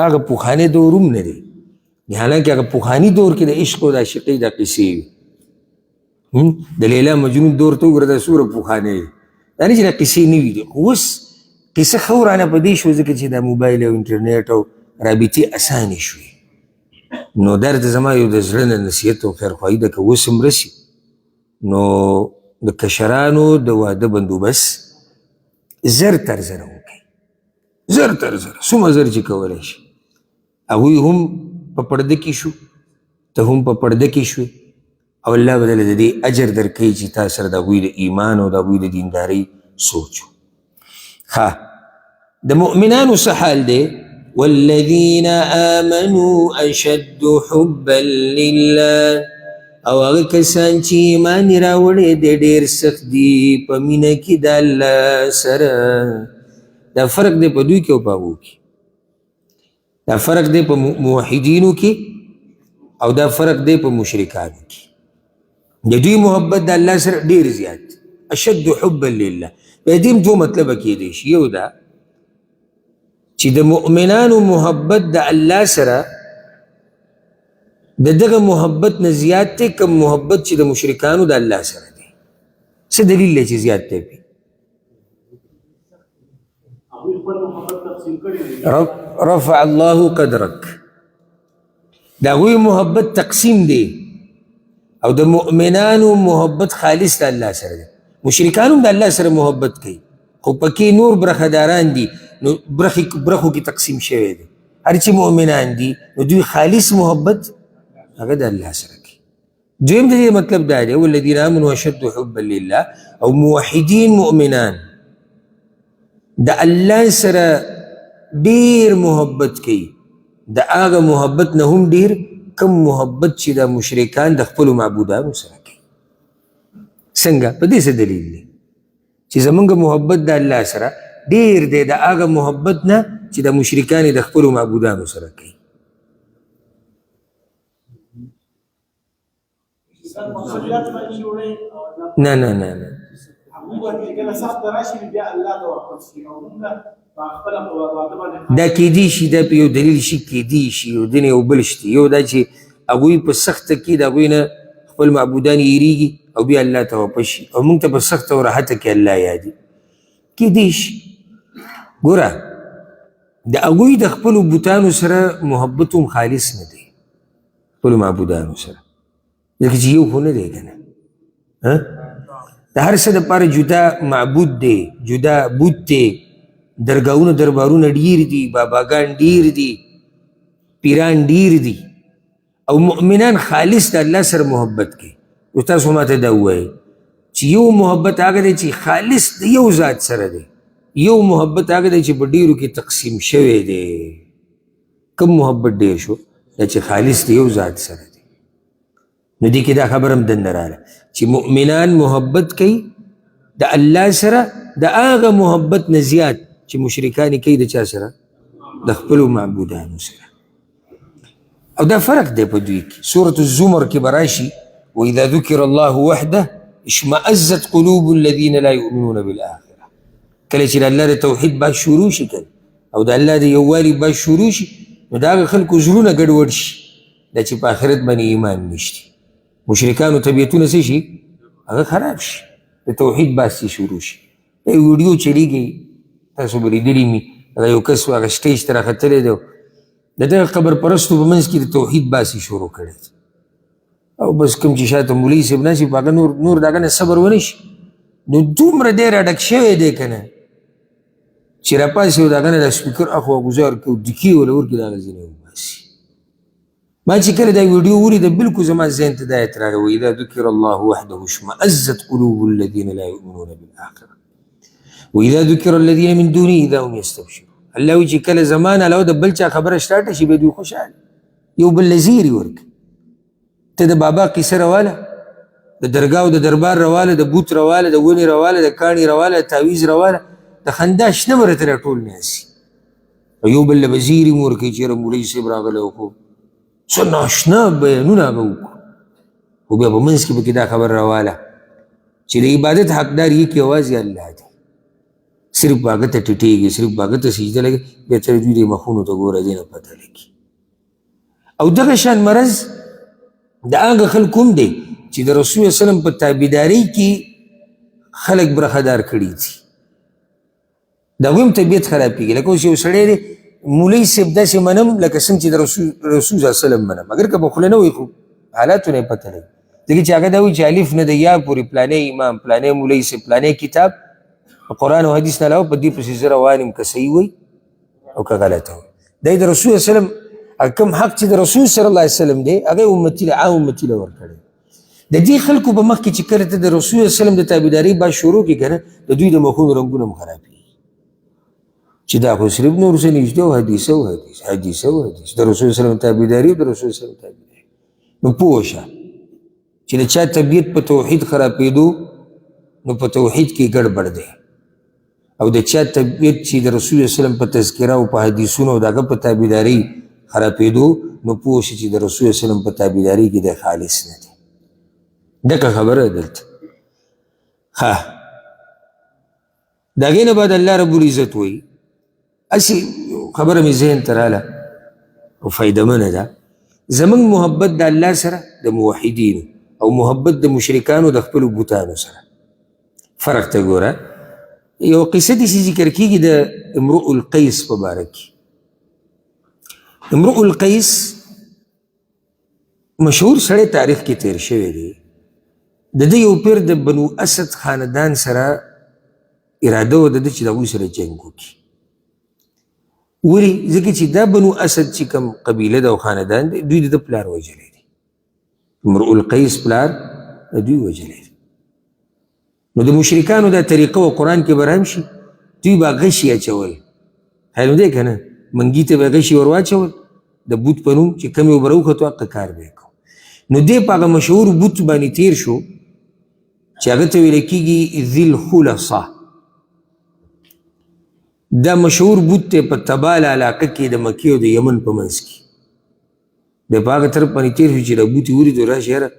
هغه پخوانی دور هم نه دی حالانکه هغه پخواني دور کې د عشق او د عاشقۍ دا قصې وي د لیلا مجنون دور ته وګوره دا څومره پخوانی دی دا نه چې دا قصې نه وي خو اوس قصه ښه ورانه په دې شوه ځکه چې دا موبایل او انټرنیټ او رابطې اسانې شوې نو دا درته زما یو د زړه نه نصیحت او خیرخواهي ده که اوس هم رسي نو د کشرانو د واده بندوبست زر تر زره وکړئ، زر تر زره، څومره زر چې کولی شي. هغوی هم په پرده کې شو، ته هم په پرده کې شوې، او الله به دله د دې اجر درکوي چې تا سره د هغوی د ایمان او د هغوی د دیندارۍ سوچ و. د مؤمنانو څه حال دی؟ والذین آمنوا اشد حبا لله، او هغه کسان چې ایمان یې راوړی دی ډېر سخت دي په مینه کې د الله سره. دا فرق دی په دوی کې او په هغو کې، دا فرق دی په موحدینو کې او دا فرق دی په مشرکانو کې. د دوی محبت د الله سره ډېر زیات، اشد حبا لله. د دې دوه مطلبه کیدی شي، یو دا چې د مؤمنانو محبت د الله سره د دغه محبت نه زیات دی کم محبت چې د مشرکانو د الله سره دی. څه دلیل دی چې زیات دی؟ رفع الله قدرک، د هغوی محبت تقسیم دی او د مؤمنانو محبت خالص د الله سره دی. مشرکانو د الله سره محبت کوي خو پکې نور برخداران دي، نو برخو کې تقسیم شوی دی. هر چې مؤمنان دي نو دوی خالص محبت هغه د الله سره کوي. دویم د دې مطلب دا دی والذین آمنوا اشد حبا لله، او موحدین مؤمنان د الله سره ډېر محبت کوي، د هغه محبت نه هم ډېر کم محبت چې د مشرکان د خپلو معبودانو سره کوي. څنګه؟ په دې څه دلیل دی چې زمونږ محبت د الله سره ډېر دی د هغه محبت نه چې د مشرکان د خپلو معبودانو سره کوي. نه نه نه نه دا کیدی شي، دا په یو دلیل شي کیدی شي، یو دین یو بل شي. یو دا چې هغوی په سخته کې د هغوی نه خپل معبودان یېرېږي او بیا الله ته واپس شي، او موږ ته په سخته او راحته کې الله یادي. کیدی شي. ګوره د هغوی د خپلو بوتانو سره محبت هم خالص نه دی، خپلو معبودانو سره، ځکه چې یو خو نه دی که نه. د هر څه دپاره جدا معبود دی، جدا بوت دی. درګاهونه دربارونه ډېر دي، باباګان ډېر دي، پیران ډېر دي، او مؤمنان خالص د الله سره محبت کوي. او تاسو ماته دا ووایئ چې یو محبت هغه دی چې خالص د یو ذات سره دی، یو محبت هغه دی چې په ډېرو کې تقسیم شوی دی. کوم محبت ډېر شو؟ دا چې خالص د یو ذات سره دی. نو دې کې دا خبر هم دننه راغله چې مؤمنان محبت کوي د الله سره د هغه محبت نه زیات چې مشرکان یې کوي د چا سره؟ د خپلو معبودانو سره. او دا فرق دی په دوی کې. سورة الزمر کې به راشي وإذا ذكر الله وحده اشمأزت قلوب الذين لا يؤمنون بالآخرة. کله چې د الله د توحید باید شروع شي کنه او د الله د یووالي باید شروع شي، نو د هغه خلکو زړونه ګډوډ شي دا چې په آخرت باندې ایمان نشته. مشرکانو طبیعتونه څه شي؟ هغه خراب شي، د توحید بحث شروع شي. ویډیو چلیږي، تاسو به لیدلي مي، هغه یو کس هغه سټیج ته راختلی دی، د دغه قبر پرستو په منځ کې د توحید بحث شروع کړی دی، او بس کوم چې شاته مولوي صاحب ناست په هغه نور د هغه نه صبر ونه شي، نو دومره دی راډک شوی دی که نه چې راپاسي او د هغه نه د سپیکر اخوا ګزار کړي او دکې وله ورکړي، د هغه ځینې وباسي. ما چې کله دا ویډیو ولیده بلکل زما ذهن ته دا ایت راغی وإذا ذکر الله وحده اشمأزت قلوب الذین لا یؤمنون بالآخرة وإذا ذکر الذین من دونه اذا هم یستبشرون. الله وایي چې کله زمان علاوه د بل چا خبره سټارټه شي بیا دوی خوشحال یو بل له زیري ورکړي. ته د بابا قصه رواله، د درګاه او د دربار رواله، د بوت رواله، د ونې رواله، د کاڼي رواله، د تعویز رواله، د خندا شنه به راته راټول ناسي، او یو بل له به زیري م ورکوي چې یاره مولوي صاحب راغلی او خو څه ناشنا بیانونه هغه وکړو، خو بیا په منځ کې پکې دا خبر رواله چې د عبادت حقدار یې یوازې الله دی، صرف په هغه ته ټیټېږي، صرف په هغه ته سجده لګي، بیا ته دوی د مخونو ته ګوره دې نه پته لګي. او دغه شان مرض د هغه خلکو هم دی چې د رسول وسلم په تابعدارۍ کې خلک برخدار کړي دي، د هغوی هم طبیعت خرابېږي. لکه اوس یو سړی دی مولوی صاحب داسې منم لکه څنګه چې د رسول صلی الله علیه وسلم منم، اگر که به خوله نه وي خو حالاتو نه یې پته لګي. ځکه چې هغه دا وایي چې الف نه د یا پورې پلانې امام پلانې مولوی صاحب پلانې کتاب قرآن او حدیث نه علاوه په دې پسې زه روان یم، که صحیح وایي او که غلطه وایي. دا د رسول صلی الله علیه وسلم کوم حق چې د رسول صلی الله علیه وسلم دی هغه امتي له عام امتي له ورکړی. د دې خلکو په مخ کې چې کله ته د رسول صلی الله علیه وسلم د تابعداري باید شروع کړې که نه د دوی د مخونو رنګونه هم خرابېږي چې دا خو صرف نور څه نشته او حدیث او حدیث حدیث او حدیث د رسول صلی الله علیه وسلم تابعداري او د رسول صلی الله علیه وسلم تابعداري. نو پوه شه چې د چا طبیعت په توحید خرابېدو نو په توحید کې ګډوډ دی، او د چا طبیعت چې د رسول صلی الله علیه وسلم په تذکره او په حدیثونو او د هغه په تابعداري خرابېدو نو پوه شه چې د رسول صلی الله علیه وسلم په تابعداري کې د خالص نه دی. دغه خبره دلته ها د هغې نه بعد الله رب العزت وایي اسی خبره مې ذهن ته راله او فایدهمنه ده، زمونږ محبت د الله سره د موحدینو او محبت د مشرکانو د خپلو بوتانو سره فرق ته ګوره. یو قصه داسې ذکر کېږي د امرؤ القیس په باره کې. امرؤ القیس مشهور سړی تاریخ کې تیر شوی دی. د ده یو پیر د بنو اسد خاندان سره اراده وه د ده چې د هغوی سره جنګ وکړي. ولې؟ ځکه چې دا بنو اسد چې کوم قبیله ده او خاندان دی دوی د ده پلار وژلی دی. امرؤ القیس پلار د دوی وژلی دی. نو د مشرکانو دا طریقه و قرآن کې به رام شي دوی به غشي اچول، حیل دی که نه، منګي ته به غشي ور واچول د بوت په نوم چې کوم یو به راوختو هغه کار به یې کو. نو دی په هغه مشهور بوت باندې تیر شو چې هغه ته ویل کېږي ذی الخلصه. دا مشهور بوت دی په تبال علاقه کې د مکې او د یمن په منځ کې. دی په هغه طرف باندې تیر شو چې دا بوت یې ولیدو راشي یاره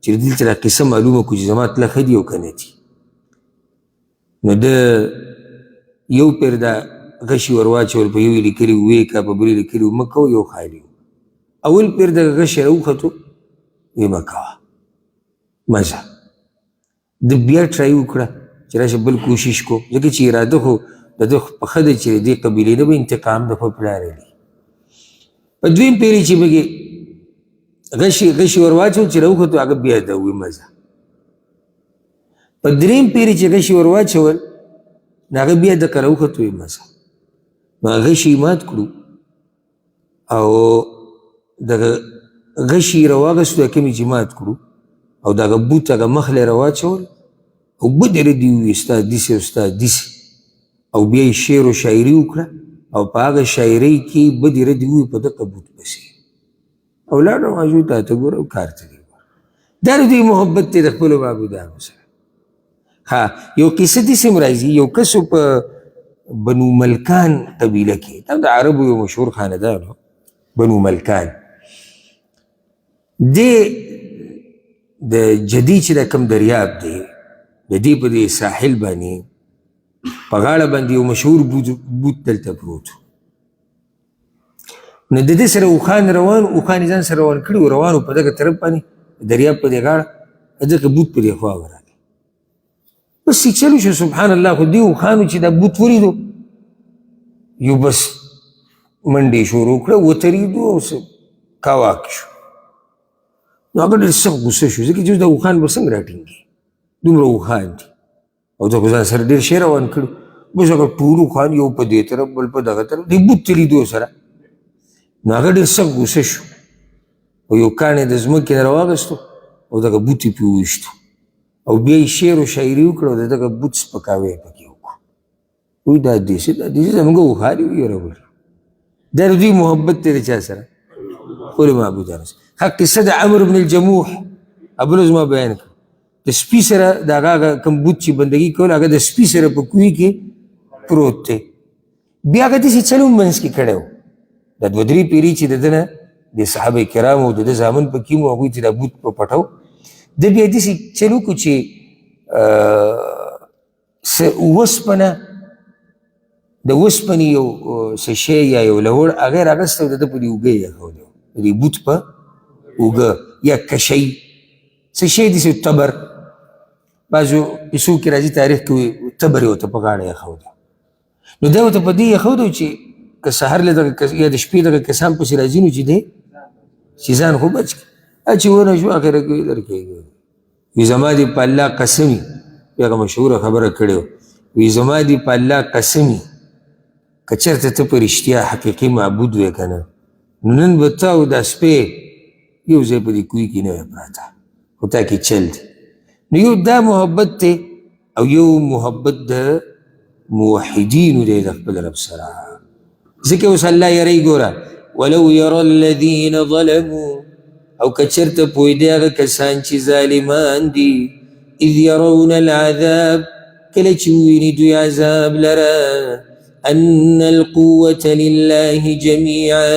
چې دلته دا قصه معلومه کړو چې زما تله ښه دي او که نه دي. نو د یو پیر دا غشي ور واچول، په یو یې لیکلي وې که په بل یې لیکلي مه کوه، یو خالي و. اول پیر دغه غشي راوختو ویې مه کوه مزه. د بیا ټرای وکړه چې راشه بل کوشش کو، ځکه چې اراده خو د ده په ښه دی چې د دې قبیلې نه به انتقام د خپل پلار یې لي. په دویم پیر یې چې پکې غشي ور واچول چې راوختو هغه بیا د وې مزه. په دریم پیر چې غشي ور واچول نو هغه بیا دقه راوختو وې مزه. نو هغه غشي مات کړو او دغه غشي راواغستو کومې چې مات کړو او دغه بوت هغه مخلی راواچول او بدې ردې وویې ستا داسې او ستا داسې، او بیا یې شعر و شاعري وکړه او په هغه شاعرۍ کې بدې ردې وویې په دغه بوت پسې او لاړه واجو تا ته ګوره او کار ته دې ګوره. دا د دوی محبت دی د خپلو معبودانو سره. ها یو قصه داسې هم راځي، یو کسو په بنو ملکان قبیله کې، دا د عربو یو مشهور خاندان و بنو ملکان. دی د جدي چې دا کوم دریاب دی د دې په دې ساحل باندې په غاړه باندې یو مشهور بوت دلته پروت. نو د دې سره اوښان روان، اوښان یې ځان سره روان کړي و، روان و په دغه طرف باندې دریاب په دې غاړه، ځکه بوت په دې خوا ورغی. بس یې چلو شو سبحان الله. خو دې اوښانو چې دا بوت ولیدو یو بس منډې شروع کړه، وترېدو او کاواک شو. نو هغه ډېر سخت غوسه شو، ځکه چې دا اوښان به څنګه راټینګي، دومره اوښان دي او دا خو ځان سره ډېر شی روان کړي. بس هغه ټول اوښان یو په دې طرف بل په دغه طرف دې بوت ته لیدو سره. نو هغه ډېر سخت غوسه شو او یو کاڼی د ځمکې نه راواغېستو او دغه بوت یې پرې وویشتو او بیا یې شعر و شاعري وکړه او د دغه بوت سپکاوی یې پکې وکړو. وایي دا داسې زموږ اوښان دي ویې راوړي. دا د دوی محبت دی د چا سره؟ خپلو معبودانو سره. ښه قصه د عمرو بن الجموح ابله زما بیان کړه. د سپي سره د هغه کوم بوت چې بندګي کول هغه د سپي سره په کوهي کې پروت دی. بیا هغه داسې چل هم منځ کې کړی و. دا دوه درې پیرې چې د ده نه د صحابه کرامو او د ده زامن پکې وو هغوی چې دا بوت په پټو د بیا داسې چل وکړو چې اوسپنه د اوسپنې یو څه شی یا یو لوړ هغه یې رااخیستی او د ده په دې اوږه یې ایښودی و، د دې بوت په اوږه یا کشۍ څه شی داسې تبر، بعضو کیسو کې راځي تاریخ کې تبر یې ورته په غاړه ایښودی. نو دی ورته په دې ایښودی چې که سهار له دغه یا د شپې دغه کسان پسې راځي نو چې دی چې ځان خو بچ کړي چې ونه شو اخره کې درکېږي وي زما دې په الله قسمي هغه مشهوره خبره کړې وه وي زما دې په الله قسمي که چېرته ته په رښتیا حقیقي معبود وې که نه نو نن به ته او دا سپی یو ځای په دې کوی کې نه وی پراته خو تا کې چل دی نو یو دا محبت دی او یو محبت د موحدینو دی د خپل رب سره ځکه اوس الله یری ګوره ولو یرى الذین ظلموا او که چېرته پوهېدی هغه کسان چې ظالمان دي اذ یرون العذاب کله چې وویني دوی عذاب لره ان القوة لله جميعا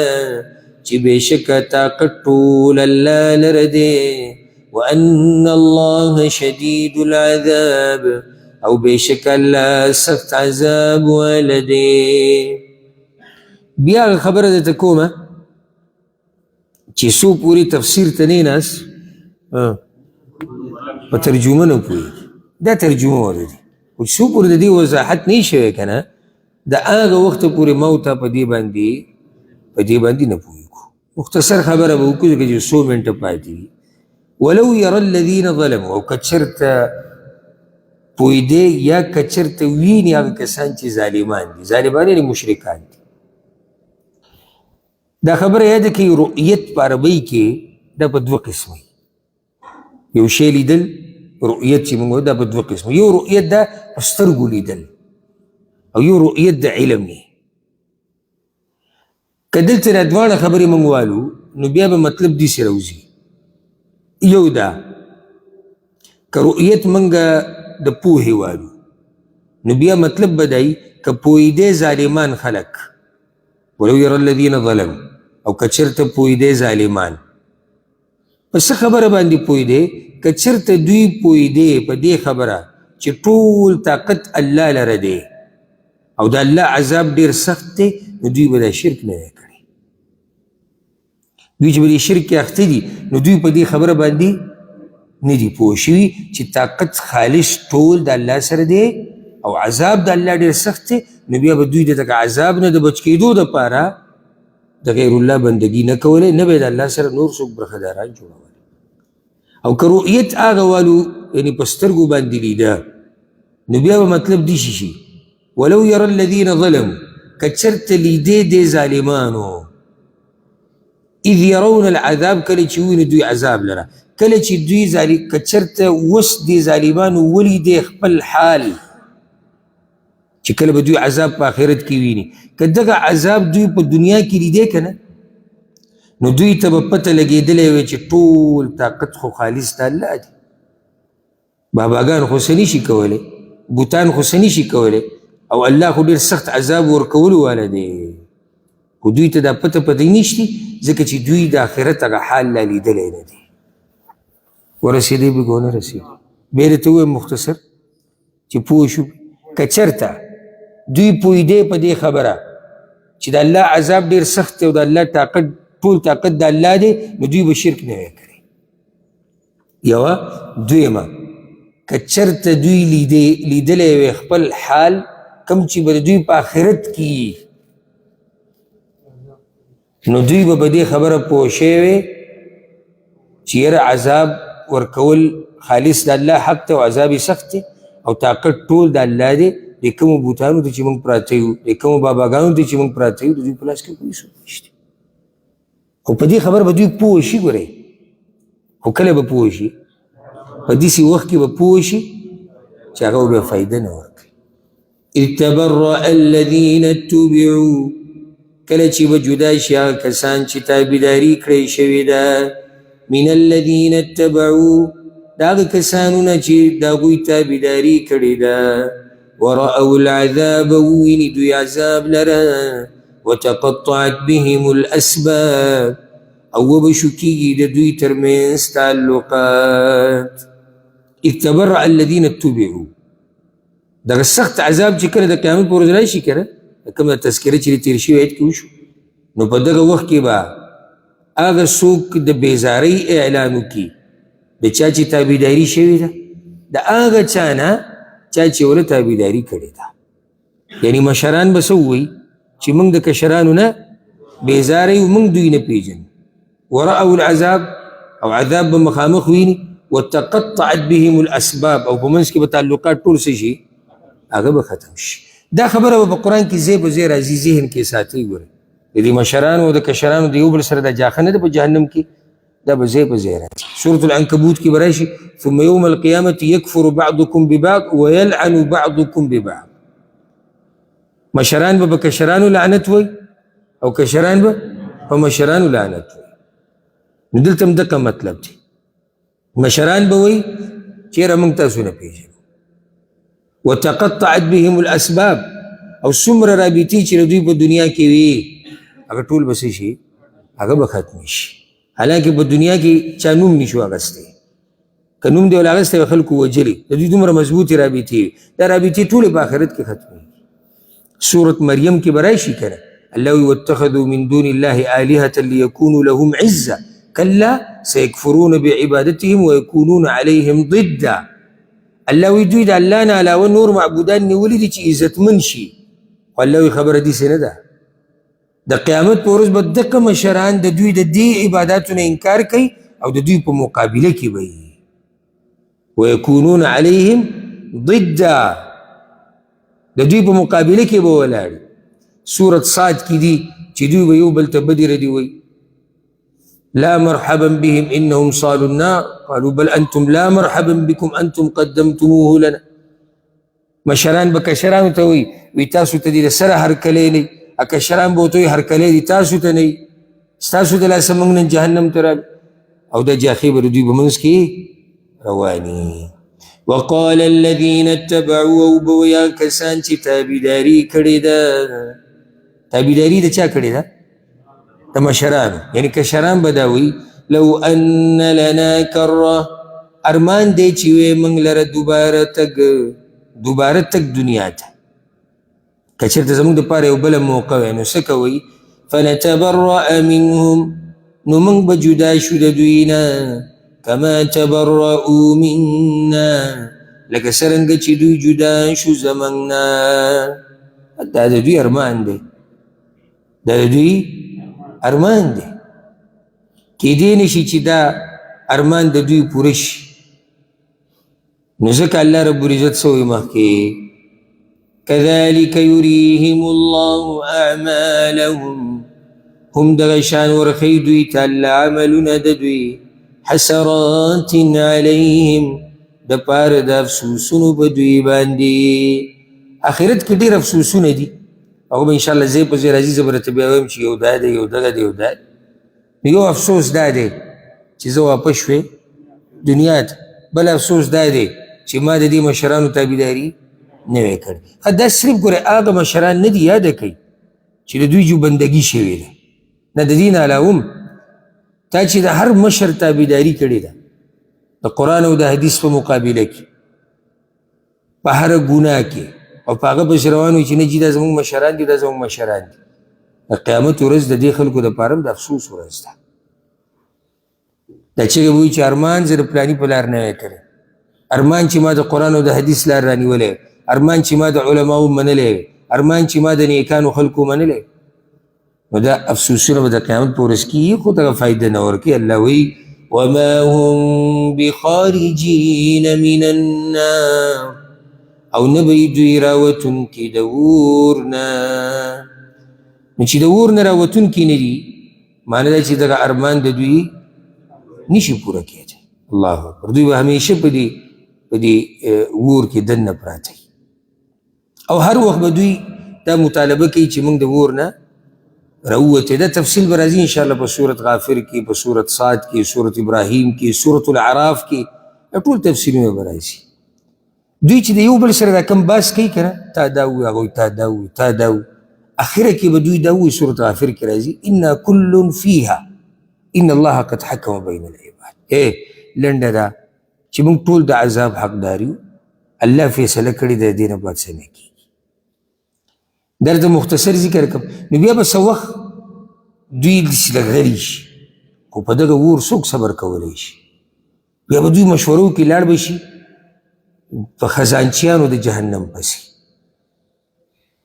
چې بېشکه طاقت ټول الله لره دی وان الله شدید العذاب او بېشکه الله سخت عذاب واله دی بیا هغه خبره درته کومه چې څو پورې تفسیر ته نه ناست په ترجمه نه پوهېږي دا ترجمه ورته دي خو څو پورې د دې وضاحت نه شوی که نه د هغه وخته پورې ما ته په دې باندې نه پوهېږو مختصر خبره به وکړو ځکه چې 100 منټه پاتې دي ولو یرى الذین ظلموا او که چېرته پوهېدی یا که چېرته ویني هغه کسان چې ظالمان دي ظالمان یعنې مشرکان دي دا خبره یاده کړئ رؤیت په عربۍ کې دا په دوه قسمه یو شی لیدل رؤیت چې موږ دا په دوه قسمه یو رؤیت دا په سترګو لیدل او یو رؤیت د علم دی که دلته دا دواړه خبرې موږ والو نو بیا به مطلب داسې راوځي یو دا که رؤیت موږ د پوهې والو نو بیا مطلب به دی که پوهېدی ظالمان خلک ولو یرى الذین ظلموا او که چېرته پوهېدی ظالمان په څه خبره باندې پوهېدی که چېرته دوی پوهېدی په دې خبره چې ټول طاقت الله لره دی او د الله عذاب ډېر سخت دی نو دوی به دا شرک نه وی کړی دوی چې په دې شرک کې اخته دي نو دوی په دې خبره باندې نه دي پوه شوي چې طاقت خالص ټول د الله سره دی او عذاب د الله ډېر سخت دی نو بیا به دوی د دغه عذاب نه د بچ کېدو دپاره د غیر الله بندګي نه کولی نه به د الله سره نور څوک برخداران جوړولی او که رؤیت هغه والو یعنې په سترګو باندې لیده نو بیا به مطلب دې شي ولو یرى الذین ظلموا که چېرته لیدی دی ظالمانو اذ یرون العذاب کله چې ویني دوی عذاب لره کله چې دوی که چېرته وس دی ظالمانو ولیدی خپل حال چې کله به دوی عذاب په آخرت کې ویني که دغه عذاب دوی په دنیا کې لیدی که نه نو دوی ته به پته لګېدلی وی چې ټول طاقت خو خالص د الله دی باباګان خو څه نشي کولی بوتان خو څه نشي کولی او الله خو ډېر سخت عذاب ورکولو والا دی خو دوی ته دا پته نشتي ځکه چې دوی د آخرت هغه حال لا لیدلی نه دی ورسېدی به ګونه رسېدي بیا درته ووایم مختصر چې پوه شو که چېرته دوی پوهېدی په دې خبره چې د الله عذاب ډېر سخت دی او د الله طاقت ټول طاقت د الله دی نو دوی به شرک نه وی کړی یوه دویمه که چېرته دوی لیدلی وی خپل حال کم چې به دوی په آخرت کې نو دوی به په دې خبره پوه شوی وی چې یاره عذاب ورکول خالص د الله حق دی او عذاب یې سخت دی او طاقت ټول د الله دی د کومو بوتانو ته چې موږ پراته یو د کومو باباګانو ته چې موږ پراته یو د دوی په لاس کې کوئی څوک نشته خو په دې خبره به دوی پوه شي ګورئ خو کله به پوه شي په داسې وخت کې به پوه شي چې هغه به فایده نه ورکوي اذ تبرأ الذین اتبعوا کله چې به جدا شي هغه کسان چې تابعداري کړې شوې ده من الذین اتبعوا د هغه کسانو نه چې د هغوی تابعداري کړې ده ورأوا العذاب وویني دوی عذاب لره وتقطعت بهم الأسباب او وبشو کیږي د دوی ترمنځ تعلقات اذ تبرأ الذین اتبعوا دغه سخت عذاب چې کله د قیامت په ورځ راشي که نه د کومه تذکره چې تېر شوي آیت کې وشو نو په دغه وخت کې به هغه څوک د بیزارۍ اعلان وکړي د چا چې تابعداري شوې ده د هغه چا نه چا چې ورته تابعداري کړې ده یعنې مشران به څه ووایي چې موږ د کشرانو نه بیزاره یو، موږ دوی نه پیژنو. ورأوا العذاب او عذاب به مخامخ ویني، وتقطعت بهم الاسباب او په منځ کې به تعلقات ټول څه شي، هغه به ختم شي. دا خبره به په قرآن کې ځای په ځای راځي، ذهن کې ساتئ. ګورئ د دې مشرانو او د کشرانو د یو بل سره دا جاخه نه ده په جهنم کې، دا به ځای په ځای راځي. سورة العنکبوت کې به راشي ثم یوم القیامة یکفر بعضکم ببعض ویلعن بعضکم ببعض. مشران به په کشرانو لعنت وای او کشران به په مشرانو لعنت وای. نو دلته هم دغه مطلب دی، مشران به وای چیرې موږ تاسو نه پیژنو. وتقطعت بهم الاسباب او څومره رابطې چې دوی په دنیا کې وي هغه ټول به څه شي، هغه به ختم شي. حالانکه په دنیا کې چا نوم نشو اخیستی، که نوم دی ولاغستی به خلکو وجلي، د دوی دومره مضبوطې رابطې وي. دا رابطې ټولې په آخرت کې ختمېږي. سورة مریم کې به راشي که نه، الله وی واتخذوا من دون الله آلهة ليكونوا لهم عزة كلا سيكفرون بعبادتهم ويكونون عليهم ضدا. الله وی دوی د الله نه علاوه نور معبودان نیولي دي چې عزتمن شي. خو الله وی خبره داسې نه ده، د قیامت په ورځ به دغه مشران د دوی د دې عباداتو نه انکار کوي او د دوی په مقابله کې به وي. ويكونون عليهم ضدا، د دوی په مقابله کې به ولاړ. سورة صاد کې دي چې دوی به یو بل ته بدې ردې وایي، لا مرحبا بهم انهم صالوا النار قالوا بل انتم لا مرحبا بكم انتم قدمتموه لنا. مشران به کشرانو ته وي تاسو ته دې سره هرکلی نه، کشران به ورته وایي هرکلی دې تاسو ته نه، ستاسو د لاسه موږ نن جهنم ته راغلو. او دا جاخې به د دوی په منځ کې رواني. وقال الذين اتبعوا او بویا کسان چې تابعداري کړې ده. تابعداري د چا کړې ده؟ د مشرانو. یعنی کشران به دا وایي لو ان لنا کره، ارمان دی چې وی موږ لره دوباره تګ دنیا ته. که چېرته زموږ دپاره یو بله موقع وی نو څه کوئ؟ فنتبرأ منهم، نو موږ به جدا شو د دوی نه. کما تبرؤوا منا، لکه څرنګه چې دوی جدا شو زموږ نه. دا د دوی ارمان دی، دا د دوی ارمان دی. کیدی نشي چې دا ارمان د دوی پوره شي. نو ځکه الله رب العزت څه وایي مخکې كذلك يريهم الله اعمالهم، هم دغه شان ورخی دوی ته الله عملونه د دوی حسرات علیهم، د پاره د افسوسونو په دوی باندې. آخرت کې ډېر افسوسونه دي، هغه به انشاءالله ځای په ځای راځي. زه به درته بیا وایم چې یو دا دی، یو دغه دی، یو دا دی. یو افسوس دا دی چې زه واپس شوې دنیا ته، بل افسوس دا دی چې ما د دې مشرانو تابعداري نه وی کړې. دا صرف ګورې هغه مشران نه دي یاده کوي چې د دوی جو بندګي شوې ده، نه د دې نه علاوه هم تا چې د هر مشر تابعداري کړې ده د قرآن او د حدیث په مقابله کې، په هر ګناه کې، او په هغه پسې روان وي چې نه جي دا زموږ مشران دي، دا زموږ مشران دي. د قیامت ورځ د دې خلکو دپاره هم د افسوس ورځ ده. دا چېرې به وایي چې ارمان زه د پلاني په لار نه وی کړی، ارمان چې ما د قرآن او د حدیث لار رانیولی، ارمان چې ما د علماو منلی، ارمان چې ما د نیکانو خلکو منلی. نو دا افسوسونه به د قیامت په ورځ کېږي، خو دغه فایده نه ورکوي. الله وایي وما هم بخارجین من النار، او نه به دوی راوتونکي د اور نه. نو چې د اور نه راوتونکي نه دي، معنی دا چې دغه ارمان د دوی نشي پوره کېدی. الله اکبر. دوی به همیشه په دې اور کې دننه پراته وي، او هر وخت به دوی دا مطالبه کوي چې موږ د اور نه راووتې. دا تفصیل به راځي انشاءالله په سورة غافر کې، په سورة صاد کې، سورة ابراهیم کې، سورة العراف کې، ټول تفصیلونه به راځي. دوی چې د یو بل سره دا کم باس کوي که نه، تا دا ووایي، هغوی تا دا ووایي، تا دا ووایي، اخره کې به دوی دا ووایي. سورة غافر کې راځي انا کل فیها ان الله قد حکم بین العباد. لنډه ده چې موږ ټول د عذاب حقدار یو، الله فیصله کړې ده، د دې نه بعد څه نه کېږي. درته مختصر ذکر کوم. نو بیا به څه وخت دوی داسې لږ غلي شي، خو په دغه اور څوک صبر کولی شي. بیا به دوی مشورو کې لاړ به شي په خزانچیانو د جهنم پسې،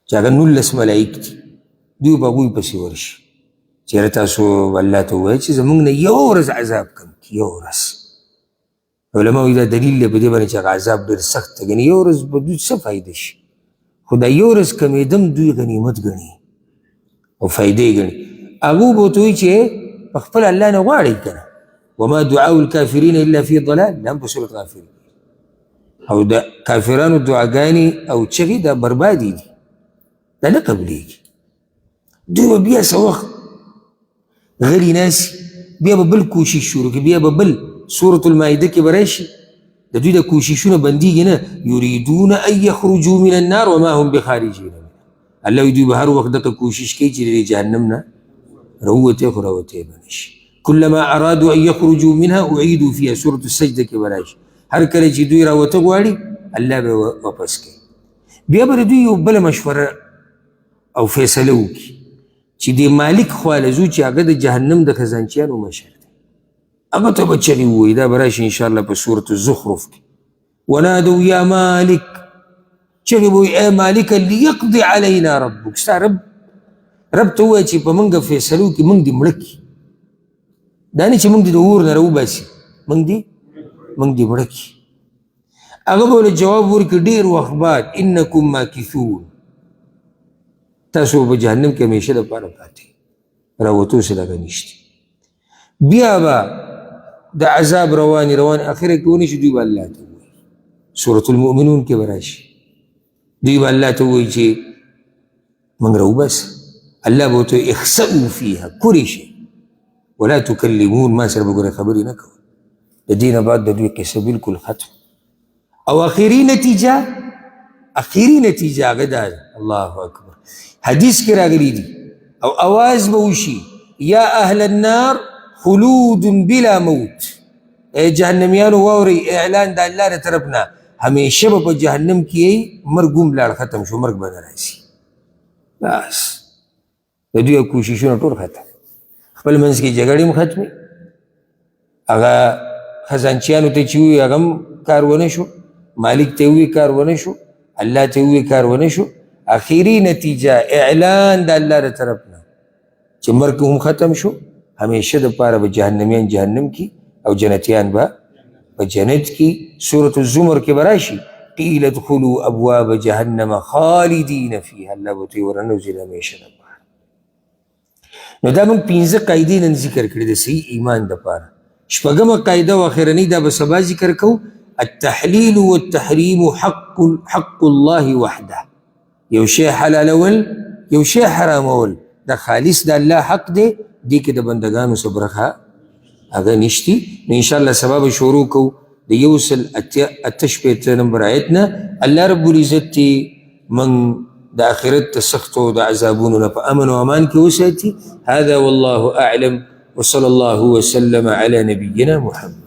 چې هغه 19 ملایک دي. دوی به هغوی پسې ورشي چېرې تاسو الله ته ووایئ چې زموږ نه یو ورځ عذاب کم کړي، یو ورځ. علما وایي دا دلیل دی په دې باندې چې هغه عذاب ډېر سخت دی، ګنې یو ورځ به دوی څه فایده شي، خو دا یو ورځ کمېدم دوی غنیمت ګڼي او فایدې ګڼي. هغو به ورته وایي چې په خپل الله نه غواړئ که نه، وما دعاء الكافرین الا فی ضلال، دا هم په سورت غافر او د کافرانو دعاګانې او چغې دا بربادي دي، دا نه قبلېږي. دوی به بیا څه وخت غلي ناسي، بیا به بل کوشش شروع کړي، بیا به بل سورة المائده کې به راشي د دوی د کوششونه بندېږي نه. یریدون ان یخرجوا من النار وما هم بخارجین منها. الله وایي دوی به هر وخت دغه کوشش کوي چې د جهنم نه راووتی، خو راوتی به نه شي. کلما ارادوا ان یخرجوا منها اعیدوا فیها، سورة السجده کې به راشي. هر کله چې دوی راوته غواړي الله به واپس کوي. بیا به دوی یو بله مشوره او فیصله وکړي چې د مالک خواله ځو چې هغه د جهنم د خزانچیانو مشر دی، هغه ته به چغې ووایي. دا به راشي انشاءالله په سورة الزخرف کې. ونادوا یا مالک، چغې به وایي ای مالک لیقضي علینا ربک، ستا رب ته ووایه چې په موږ فیصله وکړي، موږ دې مړه کړي. دا نه چې موږ دې د اور نه راوباسي، موږ دې مړه کړي. هغه به ورله جواب ورکړي ډېر وخت بعد انکم ماکثون، تاسو په جهنم کې همیشه دپاره پاتې، راوتو څه دغه نشته. بیا به د عذاب روانې اخره کې ونشي، دوی به الله ته ووایي. سورة المؤمنون کې به راشي، دوی به الله ته ووایي چې موږ راوباسه. الله به ورته اخسئوا فیها، کورې شئ ولا تکلمون، ما سره به ګوره خبرې نه کوئ. د دې نه بعد د دوی قصه بالکل ختم. او اخري نتیجه هغه دا ده. الله اکبر، حدیث کې راغلی دي او اواز به وشي یا اهل النار خلود بلا موت. ای جهنمیانو واورئ اعلان د الله له طرف نه، همیشه به په جهنم کې یئ، مرګ هم لاړ ختم شو، مرګ به نه راشي. بس د دوی کوششونه ټول ختم، خپل منځ کې جګړې هم ختمې، هغه خزانچیانو ته چې ووایي هغه هم کار ونه شو، مالک ته ووایي کار ونه شو، الله ته ووایي کار ونه شو. اخیری نتیجه اعلان د الله له طرف نه چې مرګ هم ختم شو، همیشه دپاره به جهنمیان جهنم کې او جنتیان به په جنت کې. سورة الزمر کې به راشي قیل ادخلوا ابواب جهنم خالدین فیها، الله به ورته ورننوځي د همیشه دپاره. نو دا موږ 15 قاعدې نن ذکر کړي د صحیح ایمان دپاره. شپږمه قاعده او اخرنۍ دا به سبا ذکر کوو. التحلیل والتحریم حق الله وحده، یو شی حلالول یو شی حرامول دا خالص د الله حق دی، دې کې د بندګانو څه برخه هغه نشتی. نو انشاءالله سبا به شروع کوو د 188 نمبر آیت نه. الله رب العزت تی من د آخرت د سختو د عذابونو نه په امن و امان کې وساتي. هذا والله اعلم وصلى الله وسلم على نبينا محمد.